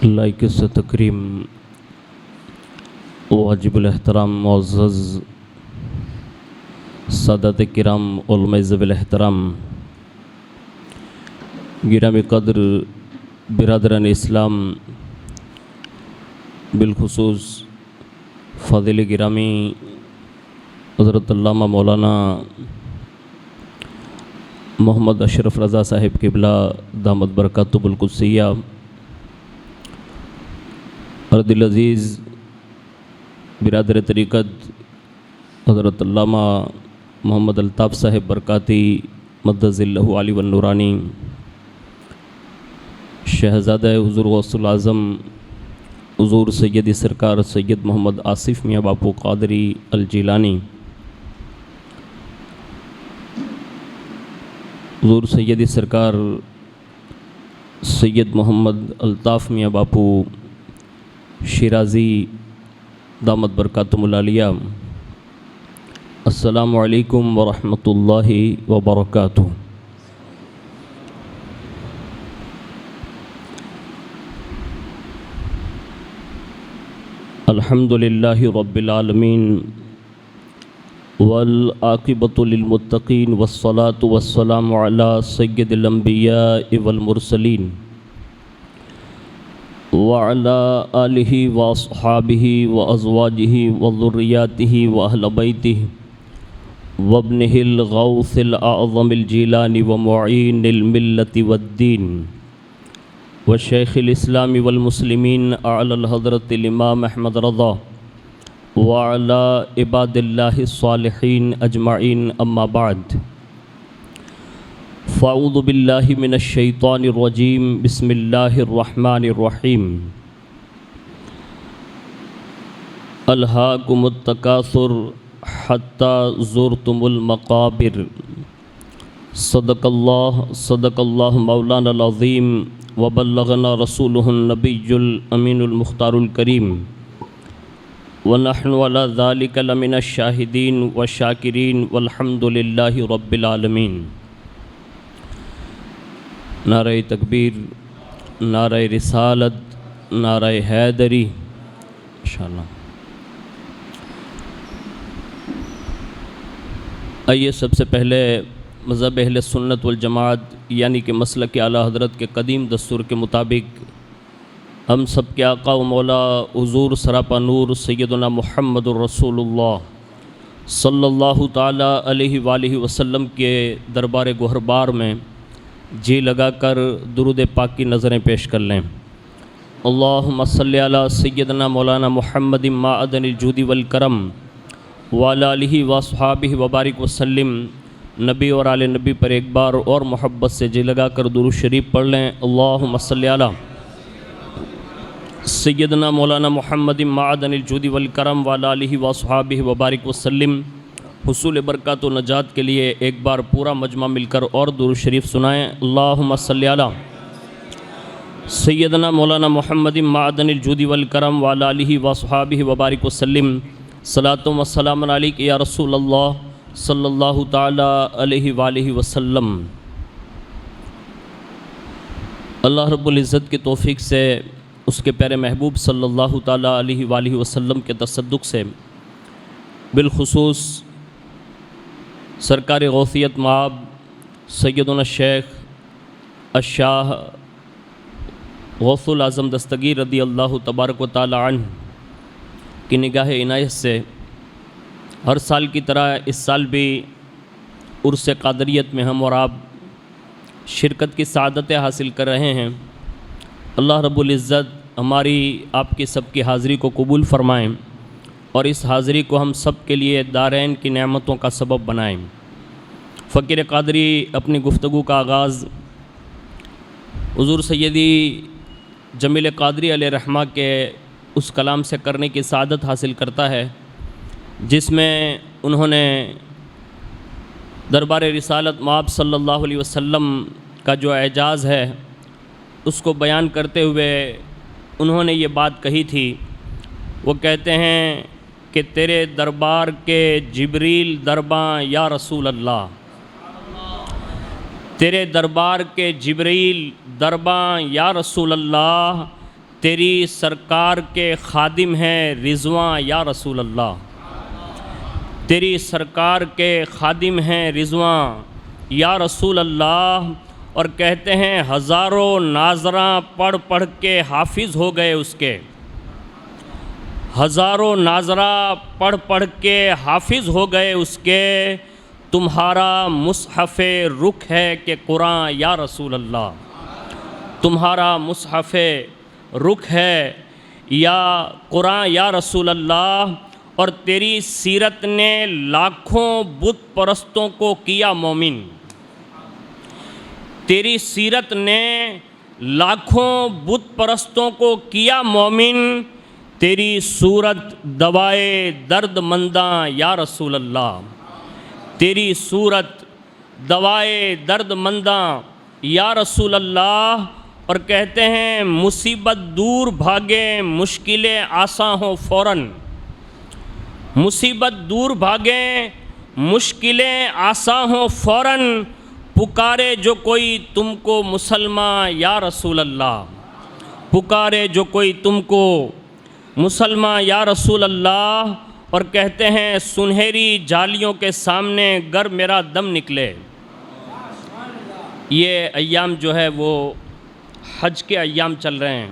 لائق سے تکریم واجب الاحترام معزز سادات کرام علماء ذوی الاحترام گرامی قدر برادران اسلام، بالخصوص فاضل گرامی حضرت علامہ مولانا محمد اشرف رضا صاحب قبلہ دامت برکاتہ القدسیہ، اور دل عزیز برادر طریقت حضرت علامہ محمد الطاف صاحب برکاتی مدظ اللہ علی والنورانی، شہزادہ حضور غوث العظم حضور سیدی سرکار سید محمد آصف میاں باپو قادری الجیلانی، حضور سیدی سرکار سید محمد الطاف میاں باپو شیرازی دامت برکاتہم العالیہ، السلام علیکم ورحمۃ اللہ وبرکاتہ۔ الحمد للہ رب العالمین والعاقبۃ للمتقین والصلاة والسلام علی سید الانبیاء والمرسلین وعلی آلہ واصحابہ وازواجہ وذریاتہ واہل بیتہ وابنہ الغوث الاعظم الجیلانی ومعین الملت والدین وشیخ الاسلام والمسلمین اعلی الحضرت الامام احمد رضا وعلی عباد اللہ الصالحین اجمعین، اما بعد، فاعوذ باللہ من الشیطان الرجیم، بسم اللہ الرحمن الرحیم۔ الہاکم التکاثر حتی زرتم المقابر، صدق اللہ مولانا العظیم وبلغنا رسولہ النبی الامین المختار الکریم، ونحن علی ذلک لمن الشاہدین والشاکرین والحمد للہ رب العالمین۔ نعرہ تکبیر، نعرہ رسالت، نعرہ حیدری، انشاءاللہ۔ آئیے سب سے پہلے مذہب اہل سنت والجماعت یعنی کہ مسلک اعلیٰ حضرت کے قدیم دستور کے مطابق ہم سب کے آقا و مولا حضور سراپا نور سیدنا محمد الرسول اللہ صلی اللہ تعالیٰ علیہ وآلہ وسلم کے دربار گوہربار میں جی لگا کر درود پاک کی نظریں پیش کر لیں۔ اللہم صلی علی سیدنا مولانا محمد معدن الجود والکرم وعلی آلہ واصحابہ وبارک وسلم۔ نبی اور آل نبی پر ایک بار اور محبت سے جی لگا کر درود شریف پڑھ لیں۔ اللہم صلی علی سیدنا مولانا محمد معدن الجود والکرم وعلی آلہ واصحابہ وبارک وسلم۔ حصول برکات و نجات کے لیے ایک بار پورا مجمع مل کر اور درود شریف سنائیں۔ اللہم صلی علی سیدنا مولانا محمد معدن الجود والکرم وعلی آلہ واصحابہ وبارک وسلم۔ صلاۃ و سلام علیک یا رسول اللہ صلی اللہ تعالیٰ علیہ وآلہ وسلم۔ اللہ رب العزت کی توفیق سے، اس کے پیارے محبوب صلی اللہ تعالیٰ علیہ وآلہ وسلم کے تصدق سے، بالخصوص سرکار غوثیت مآب سیدنا الشیخ الشاہ غوث العظم دستگیر رضی اللہ تبارک و تعالی عنہ کی نگاہ عنایت سے ہر سال کی طرح اس سال بھی عرس قادریت میں ہم اور آپ شرکت کی سعادتیں حاصل کر رہے ہیں۔ اللہ رب العزت ہماری آپ کی سب کی حاضری کو قبول فرمائیں اور اس حاضری کو ہم سب کے لیے دارین کی نعمتوں کا سبب بنائیں۔ فقیر قادری اپنی گفتگو کا آغاز حضور سیدی جمیل قادری علیہ رحمہ کے اس کلام سے کرنے کی سعادت حاصل کرتا ہے جس میں انہوں نے دربار رسالت مآب صلی اللہ علیہ وسلم کا جو اعجاز ہے اس کو بیان کرتے ہوئے انہوں نے یہ بات کہی تھی۔ وہ کہتے ہیں کہ تیرے دربار کے جبریل درباں یا رسول اللہ، تیرے دربار کے جبریل درباں یا رسول اللہ، تیری سرکار کے خادم ہیں رضواں یا رسول اللہ، تیری سرکار کے خادم ہیں رضواں یا رسول اللہ، اور کہتے ہیں ہزاروں ناظراں پڑھ پڑھ کے حافظ ہو گئے اس کے، ہزاروں ناظراں پڑھ پڑھ کے حافظ ہو گئے اس کے، تمہارا مصحف رخ ہے کہ قرآن یا رسول اللہ، تمہارا مصحف رخ ہے یا قرآن یا رسول اللہ، اور تیری سیرت نے لاکھوں بت پرستوں کو کیا مومن، تیری سیرت نے لاکھوں بت پرستوں کو کیا مومن، تیری صورت دوائے درد منداں یا رسول اللہ، تیری صورت دوائے درد منداں یا رسول اللہ، اور کہتے ہیں مصیبت دور بھاگیں مشکلیں آساں ہوں فوراً، مصیبت دور بھاگیں مشکلیں آساں ہوں فوراً، پکارے جو کوئی تم کو مسلمان یا رسول اللہ، پکارے جو کوئی تم کو مسلمان یا رسول اللہ، اور کہتے ہیں سنہری جالیوں کے سامنے گر میرا دم نکلے۔ یہ ایام جو ہے وہ حج کے ایام چل رہے ہیں،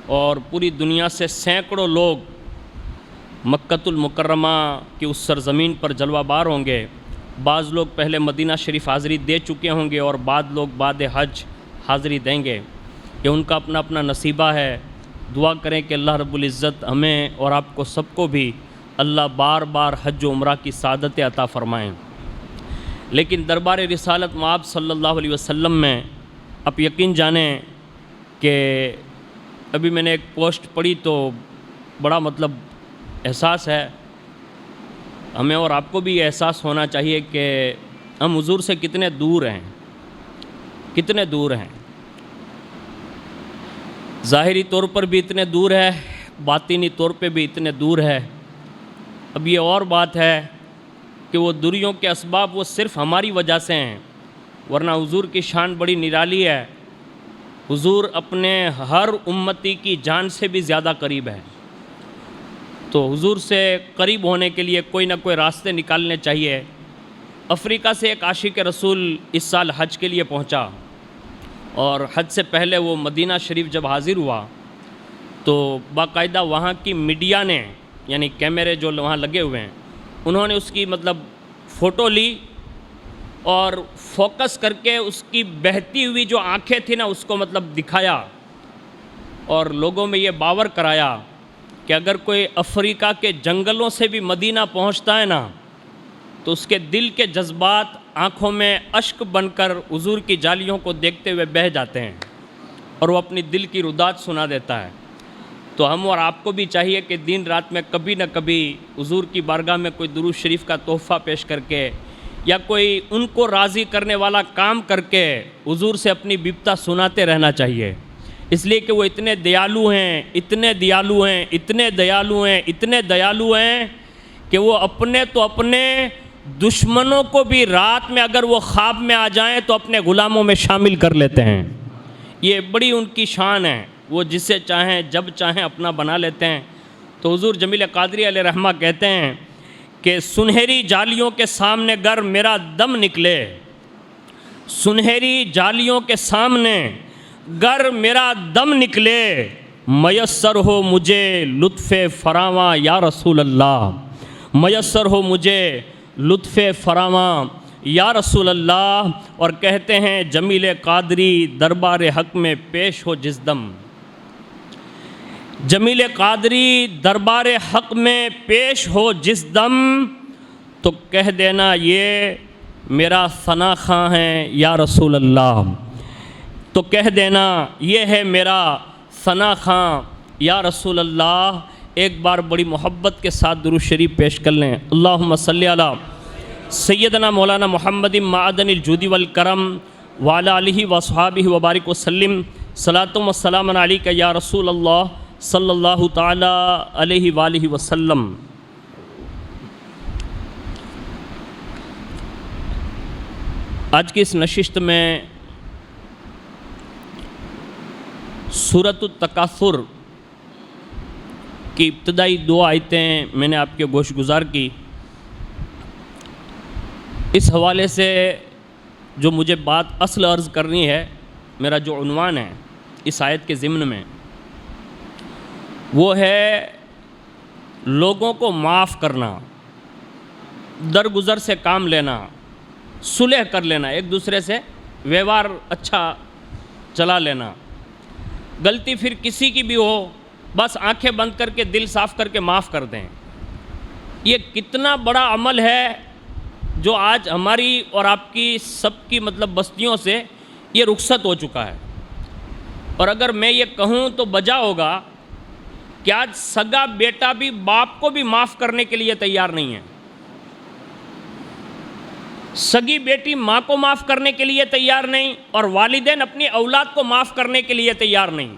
اور پوری دنیا سے سینکڑوں لوگ مکۃ المکرمہ کی اس سرزمین پر جلوہ بار ہوں گے۔ بعض لوگ پہلے مدینہ شریف حاضری دے چکے ہوں گے، اور بعض لوگ بعد حج حاضری دیں گے۔ یہ ان کا اپنا اپنا نصیبہ ہے۔ دعا کریں کہ اللہ رب العزت ہمیں اور آپ کو سب کو بھی اللہ بار بار حج و عمرہ کی سعادت عطا فرمائیں۔ لیکن دربار رسالت مآب صلی اللہ علیہ وسلم میں آپ یقین جانیں کہ ابھی میں نے ایک پوسٹ پڑھی تو بڑا احساس ہے ہمیں، اور آپ کو بھی یہ احساس ہونا چاہیے کہ ہم حضور سے کتنے دور ہیں، کتنے دور ہیں، ظاہری طور پر بھی اتنے دور ہے، باطنی طور پہ بھی اتنے دور ہے۔ اب یہ اور بات ہے کہ وہ دوریوں کے اسباب وہ صرف ہماری وجہ سے ہیں، ورنہ حضور کی شان بڑی نرالی ہے۔ حضور اپنے ہر امتی کی جان سے بھی زیادہ قریب ہے، تو حضور سے قریب ہونے کے لیے کوئی نہ کوئی راستے نکالنے چاہیے۔ افریقہ سے ایک عاشق رسول اس سال حج کے لیے پہنچا، اور حج سے پہلے وہ مدینہ شریف جب حاضر ہوا تو باقاعدہ وہاں کی میڈیا نے، یعنی کیمرے جو وہاں لگے ہوئے ہیں، انہوں نے اس کی فوٹو لی اور فوکس کر کے اس کی بہتی ہوئی جو آنکھیں تھیں نا اس کو دکھایا، اور لوگوں میں یہ باور کرایا کہ اگر کوئی افریقہ کے جنگلوں سے بھی مدینہ پہنچتا ہے نا تو اس کے دل کے جذبات آنکھوں میں اشک بن کر حضور کی جالیوں کو دیکھتے ہوئے بہہ جاتے ہیں، اور وہ اپنی دل کی ردات سنا دیتا ہے۔ تو ہم اور آپ کو بھی چاہیے کہ دن رات میں کبھی نہ کبھی حضور کی بارگاہ میں کوئی درود شریف کا تحفہ پیش کر کے یا کوئی ان کو راضی کرنے والا کام کر کے حضور سے اپنی بپتا سناتے رہنا چاہیے، اس لیے کہ وہ اتنے دیالو ہیں، اتنے دیالو ہیں، اتنے دیالو ہیں، اتنے دیالو ہیں کہ وہ اپنے دشمنوں کو بھی رات میں اگر وہ خواب میں آ جائیں تو اپنے غلاموں میں شامل کر لیتے ہیں۔ یہ بڑی ان کی شان ہے، وہ جسے چاہیں جب چاہیں اپنا بنا لیتے ہیں۔ تو حضور جمیل قادری علیہ رحمہ کہتے ہیں کہ سنہری جالیوں کے سامنے گر میرا دم نکلے، سنہری جالیوں کے سامنے گر میرا دم نکلے، میسر ہو مجھے لطف فراواں یا رسول اللہ، میسر ہو مجھے لطف فراواں یا رسول اللہ، اور کہتے ہیں جمیل قادری دربار حق میں پیش ہو جس دم، جمیل قادری دربار حق میں پیش ہو جس دم، تو کہہ دینا یہ میرا ثنا خاں ہے یا رسول اللہ، تو کہہ دینا یہ ہے میرا ثنا خاں یا رسول اللہ۔ ایک بار بڑی محبت کے ساتھ درود شریف پیش کر لیں۔ اللہم صلی علی سیدنا مولانا محمد معدن الجود والکرم وعلی آلہ وصحابہ وبارک وسلم، صلاۃ و سلام علیک یا رسول اللہ صلی اللہ تعالی علیہ وآلہ وسلم۔ آج کی اس نشست میں سورۃ التکاثر کی ابتدائی 2 آیتیں میں نے آپ کے گوش گزار کی. اس حوالے سے جو مجھے بات اصل عرض کرنی ہے، میرا جو عنوان ہے اس آیت کے ضمن میں، وہ ہے لوگوں کو معاف کرنا، درگزر سے کام لینا، صلح کر لینا، ایک دوسرے سے ویوہار اچھا چلا لینا. غلطی پھر کسی کی بھی ہو، بس آنکھیں بند کر کے دل صاف کر کے معاف کر دیں. یہ کتنا بڑا عمل ہے جو آج ہماری اور آپ کی سب کی بستیوں سے یہ رخصت ہو چکا ہے. اور اگر میں یہ کہوں تو بجا ہوگا کہ آج سگا بیٹا بھی باپ کو بھی معاف کرنے کے لیے تیار نہیں ہے، سگی بیٹی ماں کو معاف کرنے کے لیے تیار نہیں، اور والدین اپنی اولاد کو معاف کرنے کے لیے تیار نہیں،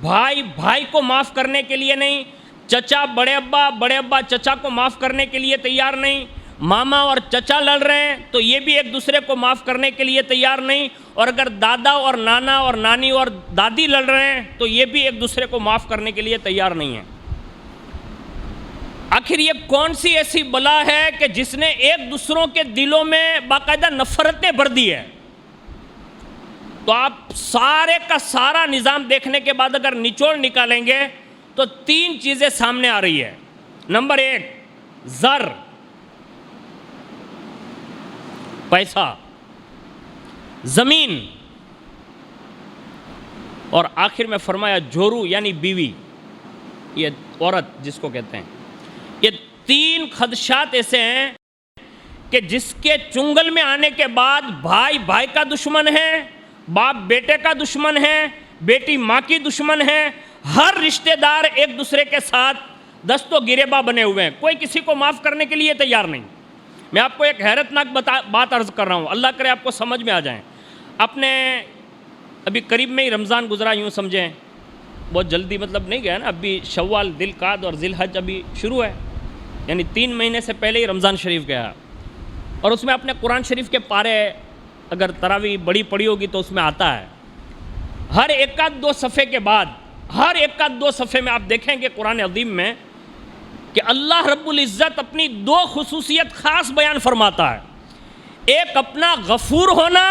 بھائی بھائی کو معاف کرنے کے لیے نہیں، چچا بڑے ابا چچا کو معاف کرنے کے لیے تیار نہیں، ماما اور چچا لڑ رہے ہیں تو یہ بھی ایک دوسرے کو معاف کرنے کے لیے تیار نہیں، اور اگر دادا اور نانا اور نانی اور دادی لڑ رہے ہیں تو یہ بھی ایک دوسرے کو معاف کرنے کے لیے تیار نہیں ہیں. آخر یہ کون سی ایسی بلا ہے کہ جس نے ایک دوسروں کے دلوں میں باقاعدہ نفرتیں بھر دی ہے؟ تو آپ سارے کا سارا نظام دیکھنے کے بعد اگر نچوڑ نکالیں گے تو 3 چیزیں سامنے آ رہی ہے. نمبر 1، زر، پیسہ، زمین، اور آخر میں فرمایا جورو یعنی بیوی، یہ عورت جس کو کہتے ہیں. یہ 3 خدشات ایسے ہیں کہ جس کے چنگل میں آنے کے بعد بھائی بھائی کا دشمن ہے، باپ بیٹے کا دشمن ہے، بیٹی ماں کی دشمن ہے، ہر رشتہ دار ایک دوسرے کے ساتھ دست و گریباں بنے ہوئے ہیں، کوئی کسی کو معاف کرنے کے لیے تیار نہیں. میں آپ کو ایک حیرت ناک بات عرض کر رہا ہوں، اللہ کرے آپ کو سمجھ میں آ جائیں. آپ نے ابھی قریب میں ہی رمضان گزرا، یوں سمجھیں بہت جلدی نہیں گیا نا، ابھی شوال، ذی القعدہ اور ذی الحج ابھی شروع ہے، یعنی 3 مہینے سے پہلے ہی رمضان شریف گیا. اور اس میں آپ نے قرآن شریف کے پارے اگر تراویح بڑی پڑھی ہوگی تو اس میں آتا ہے، ہر 1-2 صفحے کے بعد، ہر 1-2 صفحے میں آپ دیکھیں گے قرآن عظیم میں کہ اللہ رب العزت اپنی 2 خصوصیت خاص بیان فرماتا ہے، ایک اپنا غفور ہونا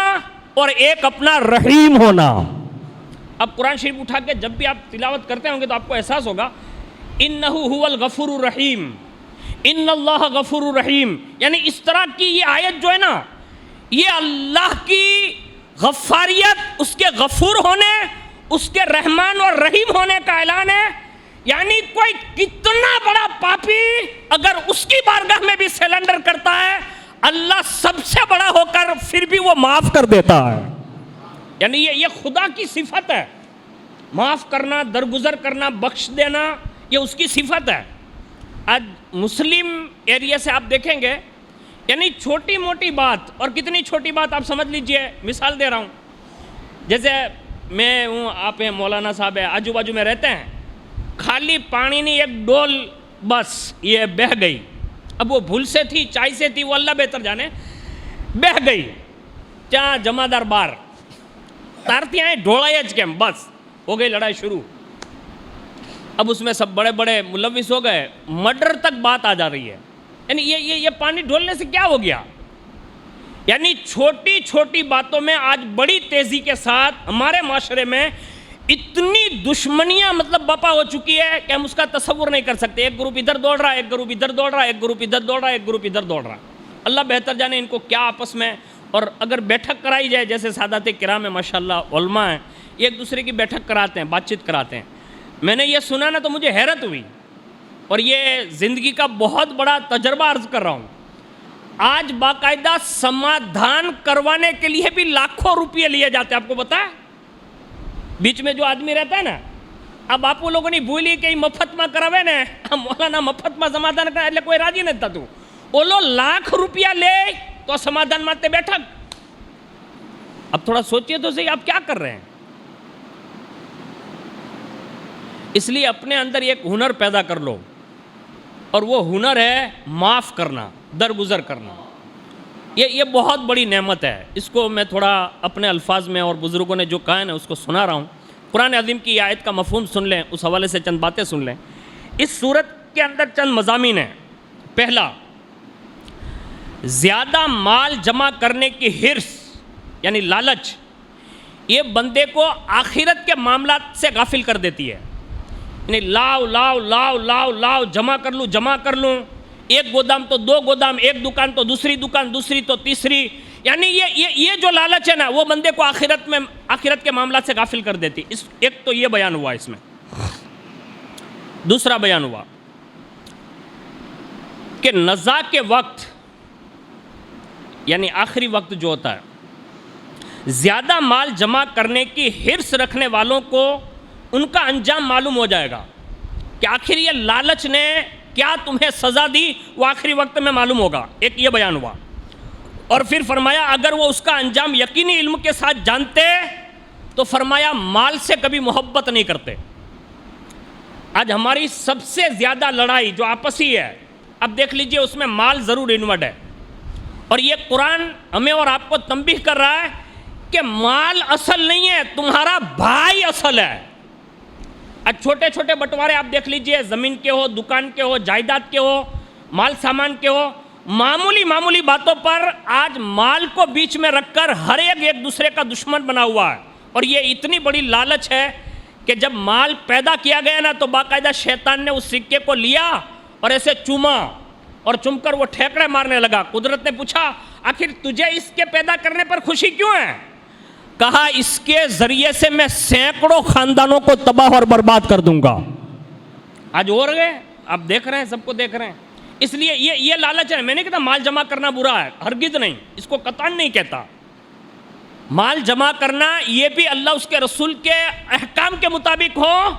اور ایک اپنا رحیم ہونا. اب قرآن شریف اٹھا کے جب بھی آپ تلاوت کرتے ہوں گے تو آپ کو احساس ہوگا، انہ هو الغفور الرحیم، ان اللہ غفور الرحیم، یعنی اس طرح کی یہ آیت جو ہے نا، یہ اللہ کی غفاریت، اس کے غفور ہونے، اس کے رحمان اور رحیم ہونے کا اعلان ہے. یعنی کوئی کتنا بڑا پاپی اگر اس کی بارگاہ میں بھی سیلنڈر کرتا ہے، اللہ سب سے بڑا ہو کر پھر بھی وہ معاف کر دیتا ہے. یعنی یہ خدا کی صفت ہے، معاف کرنا، درگزر کرنا، بخش دینا، یہ اس کی صفت ہے. آج مسلم ایریا سے آپ دیکھیں گے، یعنی چھوٹی موٹی بات، اور کتنی چھوٹی بات آپ سمجھ لیجئے، مثال دے رہا ہوں، جیسے میں ہوں، آپ ہیں، مولانا صاحب ہیں، آجو باجو میں رہتے ہیں، خالی پانی نہیں، ایک ڈول بس یہ بہہ گئی، اب وہ بھول سے تھی، چائے سے تھی، وہ اللہ بہتر جانے، بہہ گئی، چاہ جمعدار بار تارتی آئیں ڈھوڑائی اچ کے، بس ہو گئی لڑائی شروع. اب اس میں سب بڑے بڑے ملوث ہو گئے، مرڈر تک بات آ جا رہی ہے. یعنی یہ پانی ڈھولنے سے کیا ہو گیا؟ یعنی چھوٹی چھوٹی باتوں میں آج بڑی تیزی کے ساتھ ہمارے معاشرے میں اتنی دشمنیاں بپا ہو چکی ہے کہ ہم اس کا تصور نہیں کر سکتے. ایک گروپ ادھر دوڑ رہا ہے، ایک گروپ ادھر دوڑ رہا ہے، ایک گروپ ادھر دوڑ رہا ہے، ایک گروپ ادھر دوڑ رہا ہے. اللہ بہتر جانے ان کو کیا آپس میں، اور اگر بیٹھک کرائی جائے، جیسے سادات کرام ہیں، ماشاءاللہ علماء ہیں، یہ ایک دوسرے کی بیٹھک کراتے ہیں، بات چیت کراتے ہیں. میں نے یہ سنا نا تو مجھے حیرت ہوئی، اور یہ زندگی کا بہت بڑا تجربہ عرض کر رہا ہوں. آج باقاعدہ سمادھان کروانے کے لیے بھی لاکھوں روپیے لیے جاتے ہیں. آپ کو پتا ہے بیچ میں جو آدمی رہتا ہے نا، اب آپ لوگوں نے بھولی کہ مفت میں کراوے نا، مولانا مفت میں سمادھان کرا، એટલે કોઈ રાજી નથી થતું. ઓલો લાખ રૂપિયા લે તો સમાધાન માટે બેઠક. اب تھوڑا سوچئے تو صحیح، آپ کیا کر رہے ہیں؟ اس لیے اپنے اندر ایک ہنر پیدا کر لو، اور وہ ہنر ہے معاف کرنا، درگزر کرنا. یہ بہت بڑی نعمت ہے. اس کو میں تھوڑا اپنے الفاظ میں اور بزرگوں نے جو کہا ہے نا اس کو سنا رہا ہوں. قرآن عظیم کی آیت کا مفہوم سن لیں، اس حوالے سے چند باتیں سن لیں. اس صورت کے اندر چند مضامین ہیں. پہلا، زیادہ مال جمع کرنے کی حرص یعنی لالچ، یہ بندے کو آخرت کے معاملات سے غافل کر دیتی ہے. یعنی لاؤ لاؤ لاؤ لاؤ لاؤ، جمع کر لوں، ایک گودام تو دو گودام، ایک دکان تو دوسری دکان، دوسری تو تیسری. یعنی یہ جو لالچ ہے نا، وہ بندے کو آخرت کے معاملات سے غافل کر دیتی. ایک تو یہ بیان ہوا اس میں. دوسرا بیان ہوا کہ نزا کے وقت یعنی آخری وقت جو ہوتا ہے، زیادہ مال جمع کرنے کی حرص رکھنے والوں کو ان کا انجام معلوم ہو جائے گا کہ آخر یہ لالچ نے کیا تمہیں سزا دی، وہ آخری وقت میں معلوم ہوگا. ایک یہ بیان ہوا. اور پھر فرمایا اگر وہ اس کا انجام یقینی علم کے ساتھ جانتے تو فرمایا مال سے کبھی محبت نہیں کرتے. آج ہماری سب سے زیادہ لڑائی جو آپسی ہے، اب دیکھ لیجئے اس میں مال ضرور انورڈ ہے. اور یہ قرآن ہمیں اور آپ کو تنبیہ کر رہا ہے کہ مال اصل نہیں ہے، تمہارا بھائی اصل ہے. آج چھوٹے چھوٹے بٹوارے آپ دیکھ لیجئے، زمین کے ہو، دکان کے ہو، جائیداد کے ہو، مال سامان کے ہو، معمولی باتوں پر آج مال کو بیچ میں رکھ کر ہر ایک دوسرے کا دشمن بنا ہوا ہے. اور یہ اتنی بڑی لالچ ہے کہ جب مال پیدا کیا گیا نا، تو باقاعدہ شیطان نے اس سکے کو لیا اور ایسے چوما، اور چوم کر وہ ٹھیکڑے مارنے لگا. قدرت نے پوچھا آخر تجھے اس کے پیدا کرنے پر خوشی کیوں ہے؟ کہا اس کے ذریعے سے میں سینکڑوں خاندانوں کو تباہ اور برباد کر دوں گا. آج ہو رہے آپ دیکھ رہے ہیں، سب کو دیکھ رہے ہیں. اس لیے یہ لالچ ہے. میں نہیں کہتا مال جمع کرنا برا ہے، ہرگز نہیں، اس کو قطعاً نہیں کہتا. مال جمع کرنا یہ بھی اللہ اس کے رسول کے احکام کے مطابق ہو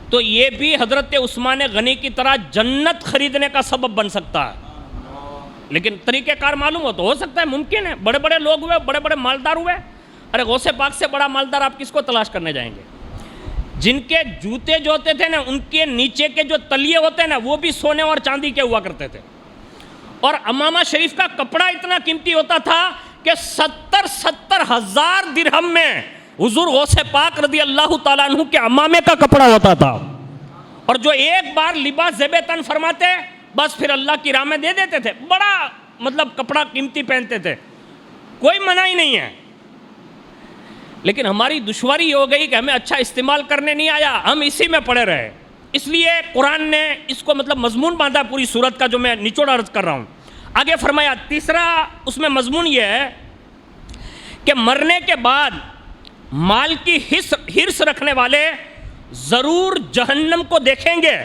تو یہ بھی حضرت عثمان غنی کی طرح جنت خریدنے کا سبب بن سکتا ہے. لیکن طریقہ کار معلوم ہو سکتا ہے، ممکن ہے. بڑے بڑے لوگ ہوئے، بڑے بڑے مالدار ہوئے. ارے غوث پاک سے بڑا مالدار آپ کس کو تلاش کرنے جائیں گے؟ جن کے جوتے جو ہوتے تھے نا، ان کے نیچے کے جو تلیے ہوتے ہیں نا، وہ بھی سونے اور چاندی کے ہوا کرتے تھے. اور امامہ شریف کا کپڑا اتنا قیمتی ہوتا تھا کہ 70 ہزار درہم میں حضور غوث پاک رضی اللہ تعالیٰ عنہ کے امامے کا کپڑا ہوتا تھا. اور جو ایک بار لباس زیب تن فرماتے بس پھر اللہ کی راہ میں دے دیتے تھے. بڑا کپڑا قیمتی پہنتے تھے، کوئی منع ہی نہیں ہے. لیکن ہماری دشواری یہ ہو گئی کہ ہمیں اچھا استعمال کرنے نہیں آیا، ہم اسی میں پڑے رہے. اس لیے قرآن نے اس کو مضمون باندھا پوری سورت کا، جو میں نچوڑ عرض کر رہا ہوں. آگے فرمایا تیسرا اس میں مضمون یہ ہے کہ مرنے کے بعد مال کی حرص رکھنے والے ضرور جہنم کو دیکھیں گے،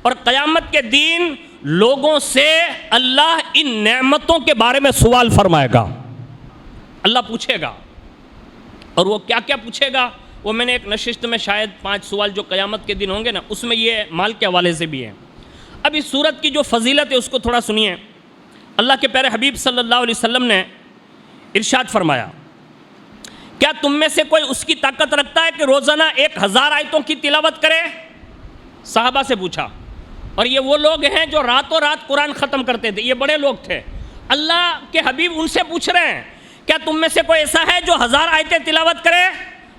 اور قیامت کے دن لوگوں سے اللہ ان نعمتوں کے بارے میں سوال فرمائے گا. اللہ پوچھے گا. اور وہ کیا کیا پوچھے گا وہ میں نے ایک نشست میں شاید 5 سوال جو قیامت کے دن ہوں گے نا، اس میں یہ مال کے حوالے سے بھی ہیں. اب اس صورت کی جو فضیلت ہے اس کو تھوڑا سنیے. اللہ کے پیارے حبیب صلی اللہ علیہ وسلم نے ارشاد فرمایا کیا تم میں سے کوئی اس کی طاقت رکھتا ہے کہ روزانہ 1000 آیتوں کی تلاوت کرے؟ صحابہ سے پوچھا. اور یہ وہ لوگ ہیں جو راتوں رات قرآن ختم کرتے تھے، یہ بڑے لوگ تھے. اللہ کے حبیب ان سے پوچھ رہے ہیں کیا تم میں سے کوئی ایسا ہے جو 1000 آیتیں تلاوت کرے؟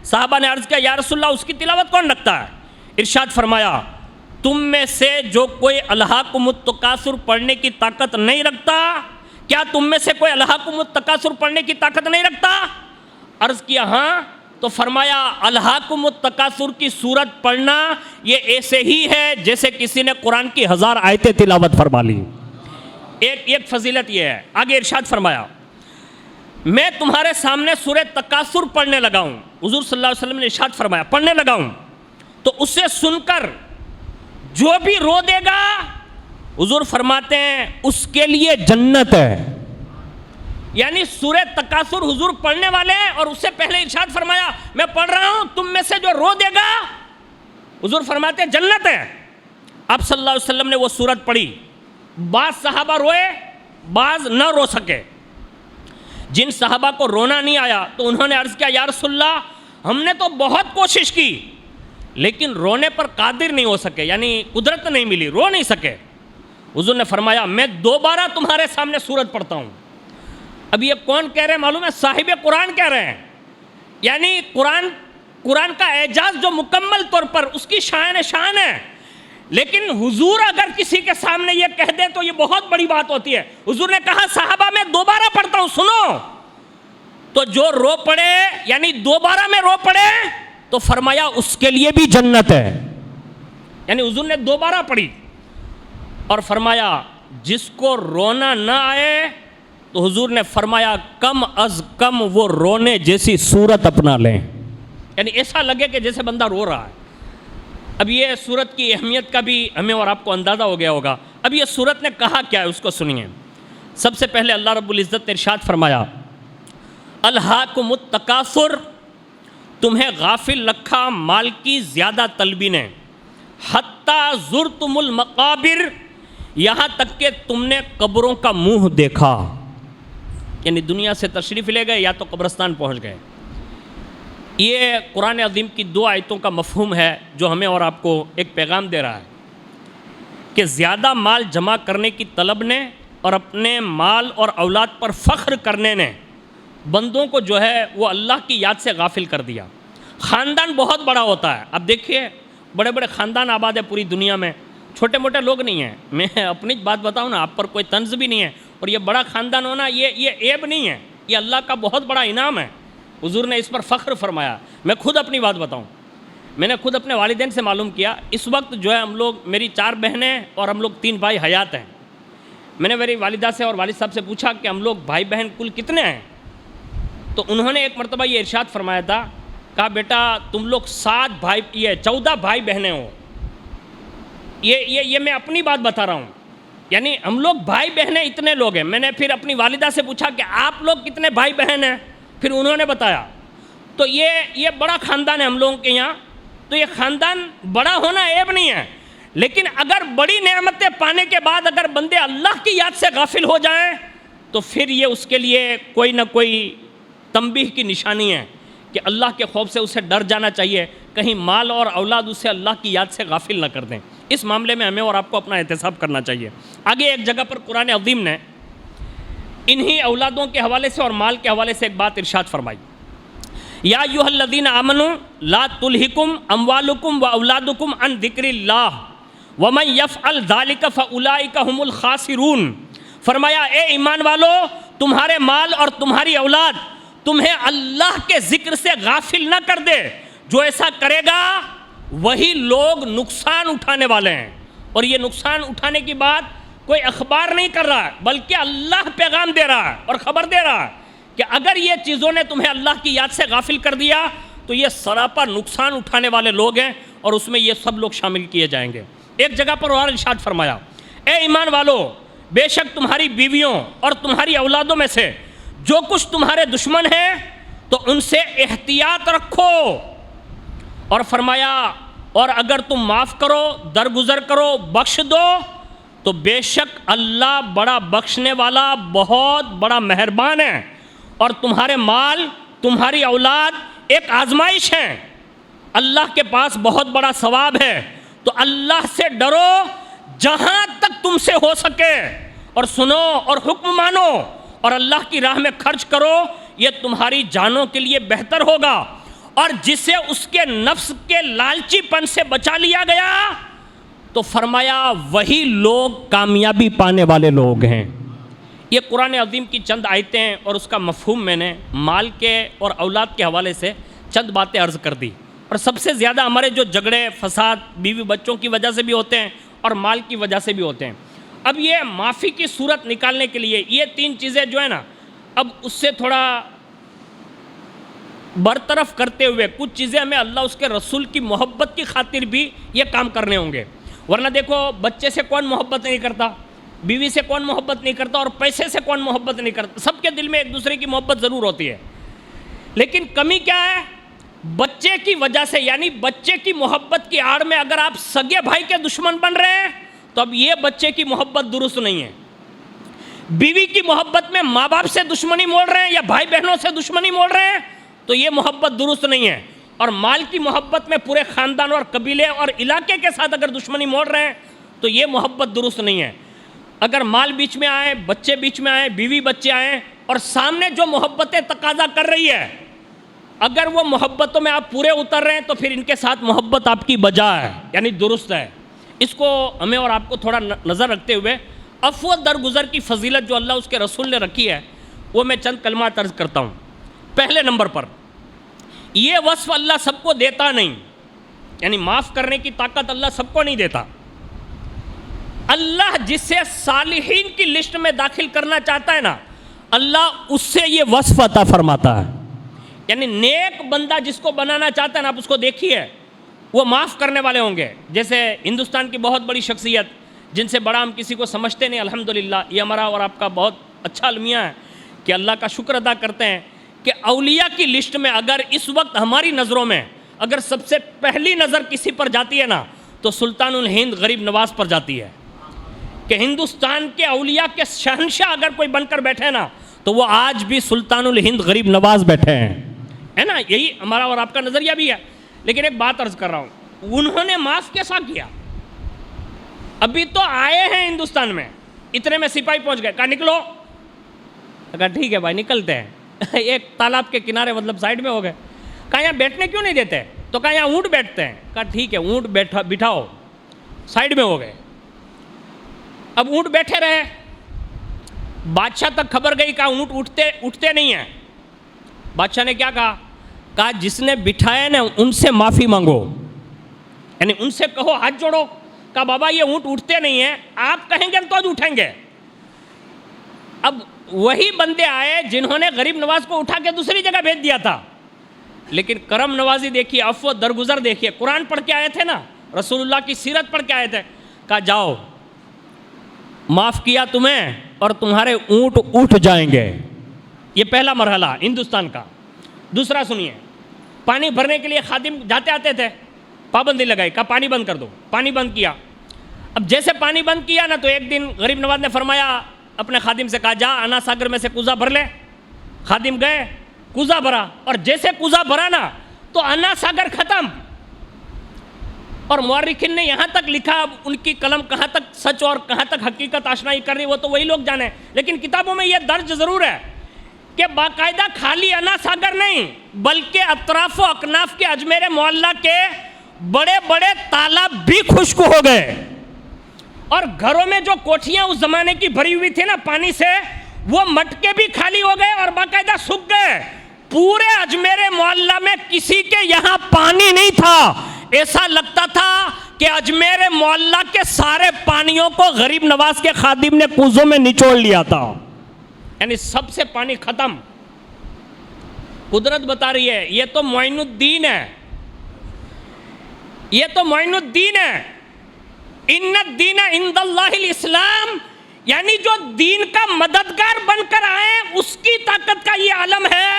صحابہ نے عرض کیا یا رسول اللہ اس کی تلاوت کون رکھتا ہے؟ ارشاد فرمایا تم میں سے جو کوئی الہاکم التکاثر پڑھنے کی طاقت نہیں رکھتا، کیا تم میں سے کوئی الہاکم التکاثر پڑھنے کی طاقت نہیں رکھتا؟ عرض کیا ہاں. تو فرمایا الہاکم التکاثر کی سورت پڑھنا یہ ایسے ہی ہے جیسے کسی نے قرآن کی 1000 آیتیں تلاوت فرما لی. ایک فضیلت یہ ہے. آگے ارشاد فرمایا میں تمہارے سامنے سورہ تکاثر پڑھنے لگا ہوں. حضور صلی اللہ علیہ وسلم نے ارشاد فرمایا پڑھنے لگا ہوں تو اسے سن کر جو بھی رو دے گا، حضور فرماتے ہیں اس کے لیے جنت ہے. یعنی سورہ تکاثر حضور پڑھنے والے ہیں، اور اس سے پہلے ارشاد فرمایا میں پڑھ رہا ہوں تم میں سے جو رو دے گا، حضور فرماتے ہیں جنت ہے. آپ صلی اللہ علیہ وسلم نے وہ سورت پڑھی. بعض صحابہ روئے، بعض نہ رو سکے. جن صحابہ کو رونا نہیں آیا تو انہوں نے عرض کیا یا رسول اللہ ہم نے تو بہت کوشش کی لیکن رونے پر قادر نہیں ہو سکے، یعنی قدرت نہیں ملی، رو نہیں سکے. حضور نے فرمایا میں دوبارہ تمہارے سامنے سورت پڑھتا ہوں. اب یہ کون کہہ رہے ہیں معلوم ہے؟ صاحب قرآن کہہ رہے ہیں. یعنی قرآن کا اعجاز جو مکمل طور پر اس کی شان ہے، لیکن حضور اگر کسی کے سامنے یہ کہہ دے تو یہ بہت بڑی بات ہوتی ہے. حضور نے کہا صحابہ میں دوبارہ پڑھتا ہوں سنو, تو جو رو پڑے یعنی دوبارہ میں رو پڑے تو فرمایا اس کے لیے بھی جنت ہے. یعنی حضور نے دوبارہ پڑھی اور فرمایا جس کو رونا نہ آئے تو حضور نے فرمایا کم از کم وہ رونے جیسی صورت اپنا لیں, یعنی ایسا لگے کہ جیسے بندہ رو رہا ہے. اب یہ صورت کی اہمیت کا بھی ہمیں اور آپ کو اندازہ ہو گیا ہوگا. اب یہ صورت نے کہا کیا ہے اس کو سنیے. سب سے پہلے اللہ رب العزت نے ارشاد فرمایا الہاکم التکاثر, تمہیں غافل رکھا مال کی زیادہ طلبی نے, حتیٰ زرتم المقابر, یہاں تک کہ تم نے قبروں کا منہ دیکھا. یعنی دنیا سے تشریف لے گئے یا تو قبرستان پہنچ گئے. یہ قرآن عظیم کی 2 آیتوں کا مفہوم ہے جو ہمیں اور آپ کو ایک پیغام دے رہا ہے کہ زیادہ مال جمع کرنے کی طلب نے اور اپنے مال اور اولاد پر فخر کرنے نے بندوں کو جو ہے وہ اللہ کی یاد سے غافل کر دیا. خاندان بہت بڑا ہوتا ہے. اب دیکھیے بڑے بڑے خاندان آباد ہے پوری دنیا میں, چھوٹے موٹے لوگ نہیں ہیں. میں اپنی بات بتاؤں نا, آپ پر کوئی طنز بھی نہیں ہے. اور یہ بڑا خاندان ہونا یہ عیب نہیں ہے, یہ اللہ کا بہت بڑا انعام ہے. حضور نے اس پر فخر فرمایا. میں خود اپنی بات بتاؤں, میں نے خود اپنے والدین سے معلوم کیا. اس وقت جو ہے ہم لوگ, میری 4 بہنیں اور ہم لوگ 3 بھائی حیات ہیں. میں نے میری والدہ سے اور والد صاحب سے پوچھا کہ ہم لوگ بھائی بہن کل کتنے ہیں, تو انہوں نے ایک مرتبہ یہ ارشاد فرمایا تھا, کہا بیٹا تم لوگ 7 بھائی, یہ 14 بھائی بہنیں ہو. یہ میں اپنی بات بتا رہا ہوں, یعنی ہم لوگ بھائی بہنیں اتنے لوگ ہیں. میں نے پھر اپنی والدہ سے پوچھا کہ آپ لوگ کتنے بھائی بہن ہیں, پھر انہوں نے بتایا. تو یہ بڑا خاندان ہے ہم لوگوں کے یہاں. تو یہ خاندان بڑا ہونا عیب نہیں ہے, لیکن اگر بڑی نعمتیں پانے کے بعد اگر بندے اللہ کی یاد سے غافل ہو جائیں تو پھر یہ اس کے لیے کوئی نہ کوئی تنبیہ کی نشانی ہے کہ اللہ کے خوف سے اسے ڈر جانا چاہیے, کہیں مال اور اولاد اسے اللہ کی یاد سے غافل نہ کر دیں. اس معاملے میں ہمیں اور آپ کو اپنا احتساب کرنا چاہیے. آگے ایک جگہ پر قرآن عظیم نے انہی اولادوں کے حوالے سے اور مال کے حوالے سے ایک بات ارشاد فرمائی. یا ایھا الذین آمنوا لا تلہکم اموالکم واولادکم عن ذکر اللہ ومن یفعل ذلک فاولئک هم الخاسرون. فرمایا اے ایمان والو, تمہارے مال اور تمہاری اولاد تمہیں اللہ کے ذکر سے غافل نہ کر دے. جو ایسا کرے گا وہی لوگ نقصان اٹھانے والے ہیں. اور یہ نقصان اٹھانے کی بات کوئی اخبار نہیں کر رہا ہے, بلکہ اللہ پیغام دے رہا ہے اور خبر دے رہا ہے کہ اگر یہ چیزوں نے تمہیں اللہ کی یاد سے غافل کر دیا تو یہ سراپا نقصان اٹھانے والے لوگ ہیں, اور اس میں یہ سب لوگ شامل کیے جائیں گے. ایک جگہ پر اور ارشاد فرمایا اے ایمان والو, بے شک تمہاری بیویوں اور تمہاری اولادوں میں سے جو کچھ تمہارے دشمن ہیں تو ان سے احتیاط رکھو. اور فرمایا اور اگر تم معاف کرو, درگزر کرو, بخش دو تو بے شک اللہ بڑا بخشنے والا بہت بڑا مہربان ہے. اور تمہارے مال تمہاری اولاد ایک آزمائش ہے, اللہ کے پاس بہت بڑا ثواب ہے. تو اللہ سے ڈرو جہاں تک تم سے ہو سکے, اور سنو اور حکم مانو اور اللہ کی راہ میں خرچ کرو, یہ تمہاری جانوں کے لیے بہتر ہوگا. اور جسے اس کے نفس کے لالچی پن سے بچا لیا گیا تو فرمایا وہی لوگ کامیابی پانے والے لوگ ہیں. یہ قرآن عظیم کی چند آیتیں ہیں اور اس کا مفہوم میں نے مال کے اور اولاد کے حوالے سے چند باتیں عرض کر دی. اور سب سے زیادہ ہمارے جو جھگڑے فساد بیوی بچوں کی وجہ سے بھی ہوتے ہیں اور مال کی وجہ سے بھی ہوتے ہیں. اب یہ معافی کی صورت نکالنے کے لیے یہ 3 چیزیں جو ہے نا, اب اس سے تھوڑا برطرف کرتے ہوئے کچھ چیزیں ہمیں اللہ اس کے رسول کی محبت کی خاطر بھی یہ کام کرنے ہوں گے. ورنہ دیکھو بچے سے کون محبت نہیں کرتا, بیوی سے کون محبت نہیں کرتا, اور پیسے سے کون محبت نہیں کرتا. سب کے دل میں ایک دوسرے کی محبت ضرور ہوتی ہے, لیکن کمی کیا ہے, بچے کی وجہ سے, یعنی بچے کی محبت کی آڑ میں اگر آپ سگے بھائی کے دشمن بن رہے ہیں تو اب یہ بچے کی محبت درست نہیں ہے. بیوی کی محبت میں ماں باپ سے دشمنی مول رہے ہیں یا بھائی بہنوں سے دشمنی مول رہے ہیں تو یہ محبت درست نہیں ہے. اور مال کی محبت میں پورے خاندان اور قبیلے اور علاقے کے ساتھ اگر دشمنی مول رہے ہیں تو یہ محبت درست نہیں ہے. اگر مال بیچ میں آئے, بچے بیچ میں آئے, بیوی بچے آئیں, اور سامنے جو محبتیں تقاضا کر رہی ہے اگر وہ محبتوں میں آپ پورے اتر رہے ہیں تو پھر ان کے ساتھ محبت آپ کی بجا ہے, یعنی درست ہے. اس کو ہمیں اور آپ کو تھوڑا نظر رکھتے ہوئے عفو درگزر کی فضیلت جو اللہ اس کے رسول نے رکھی ہے وہ میں چند کلمات عرض کرتا ہوں۔ پہلے نمبر پر یہ وصف اللہ سب کو دیتا نہیں، یعنی معاف کرنے کی طاقت اللہ سب کو نہیں دیتا۔ اللہ جسے صالحین کی لسٹ میں داخل کرنا چاہتا ہے نا، اللہ اس سے یہ وصف عطا فرماتا ہے۔ یعنی نیک بندہ جس کو بنانا چاہتا ہے نا، آپ اس کو دیکھیے، وہ معاف کرنے والے ہوں گے۔ جیسے ہندوستان کی بہت بڑی شخصیت جن سے بڑا ہم کسی کو سمجھتے نہیں، الحمدللہ یہ ہمارا اور آپ کا بہت اچھا المیہ ہے کہ اللہ کا شکر ادا کرتے ہیں کہ اولیاء کی لسٹ میں اگر اس وقت ہماری نظروں میں اگر سب سے پہلی نظر کسی پر جاتی ہے نا تو سلطان الہند غریب نواز پر جاتی ہے، کہ ہندوستان کے اولیاء کے شہنشاہ اگر کوئی بن کر بیٹھے نا تو وہ آج بھی سلطان الہند غریب نواز بیٹھے ہیں، ہے نا؟ یہی ہمارا اور آپ کا نظریہ بھی ہے۔ لیکن ایک بات عرض کر رہا ہوں، انہوں نے معاف کیسا کیا؟ ابھی تو آئے ہیں ہندوستان میں، اتنے میں سپاہی پہنچ گئے، کہا نکلو، کہا ٹھیک ہے بھائی نکلتے ہیں۔ ایک تالاب کے کنارے مطلب سائڈ میں ہو گئے، کہا یہاں بیٹھنے کیوں نہیں دیتے؟ تو کہا یہاں اونٹ بیٹھتے ہیں، کہا ٹھیک ہے اونٹ بٹھاؤ، سائڈ میں ہو گئے۔ اب اونٹ بیٹھے رہے، بادشاہ تک خبر گئی، کہا اونٹ اٹھتے نہیں ہیں۔ بادشاہ نے کیا کہا جس نے بٹھایا نا ان سے معافی مانگو، یعنی ان سے کہو ہاتھ جوڑو۔ کہا بابا یہ اونٹ اٹھتے نہیں ہیں، آپ کہیں گے تو اٹھیں گے۔ اب وہی بندے آئے جنہوں نے غریب نواز کو اٹھا کے دوسری جگہ بھیج دیا تھا، لیکن کرم نوازی دیکھیے، عفو درگزر دیکھیے۔ قرآن پڑھ کے آئے تھے نا، رسول اللہ کی سیرت پڑھ کے آئے تھے، کہا جاؤ معاف کیا تمہیں اور تمہارے اونٹ اٹھ جائیں گے۔ یہ پہلا مرحلہ ہندوستان کا۔ دوسرا سنیے، پانی بھرنے کے لیے خادم جاتے آتے تھے، پابندی لگائی، کہا پانی بند کر دو، پانی بند کیا۔ اب جیسے پانی بند کیا نا تو ایک دن غریب نواز نے فرمایا اپنے خادم سے، کہا جا انا ساگر میں سے کوزہ بھر لے۔ خادم گئے، کوزہ بھرا، اور جیسے کوزہ بھرا نا تو انا ساگر ختم۔ اور مورخین نے یہاں تک لکھا، ان کی قلم کہاں تک سچ اور کہاں تک حقیقت آشنائی کر رہی وہ تو وہی لوگ جانے، لیکن کتابوں میں یہ درج ضرور ہے کہ باقاعدہ خالی انا ساگر نہیں بلکہ اطراف و اکناف کے اجمیر معلیٰ کے بڑے بڑے تالاب بھی خشک ہو گئے، اور گھروں میں جو کوٹھیاں اس زمانے کی بھری ہوئی تھی نا پانی سے، وہ مٹکے بھی خالی ہو گئے اور باقاعدہ سوکھ گئے۔ پورے اجمیر معلیٰ میں کسی کے یہاں پانی نہیں تھا، ایسا لگتا تھا کہ اجمیر معلیٰ کے سارے پانیوں کو غریب نواز کے خادم نے کوزوں میں نچوڑ لیا تھا، یعنی سب سے پانی ختم۔ قدرت بتا رہی ہے یہ تو معین الدین ہے، یہ تو معین الدین ہے۔ ان الدین عند اللہ الاسلام، یعنی جو دین کا مددگار بن کر آئے اس کی طاقت کا یہ عالم ہے،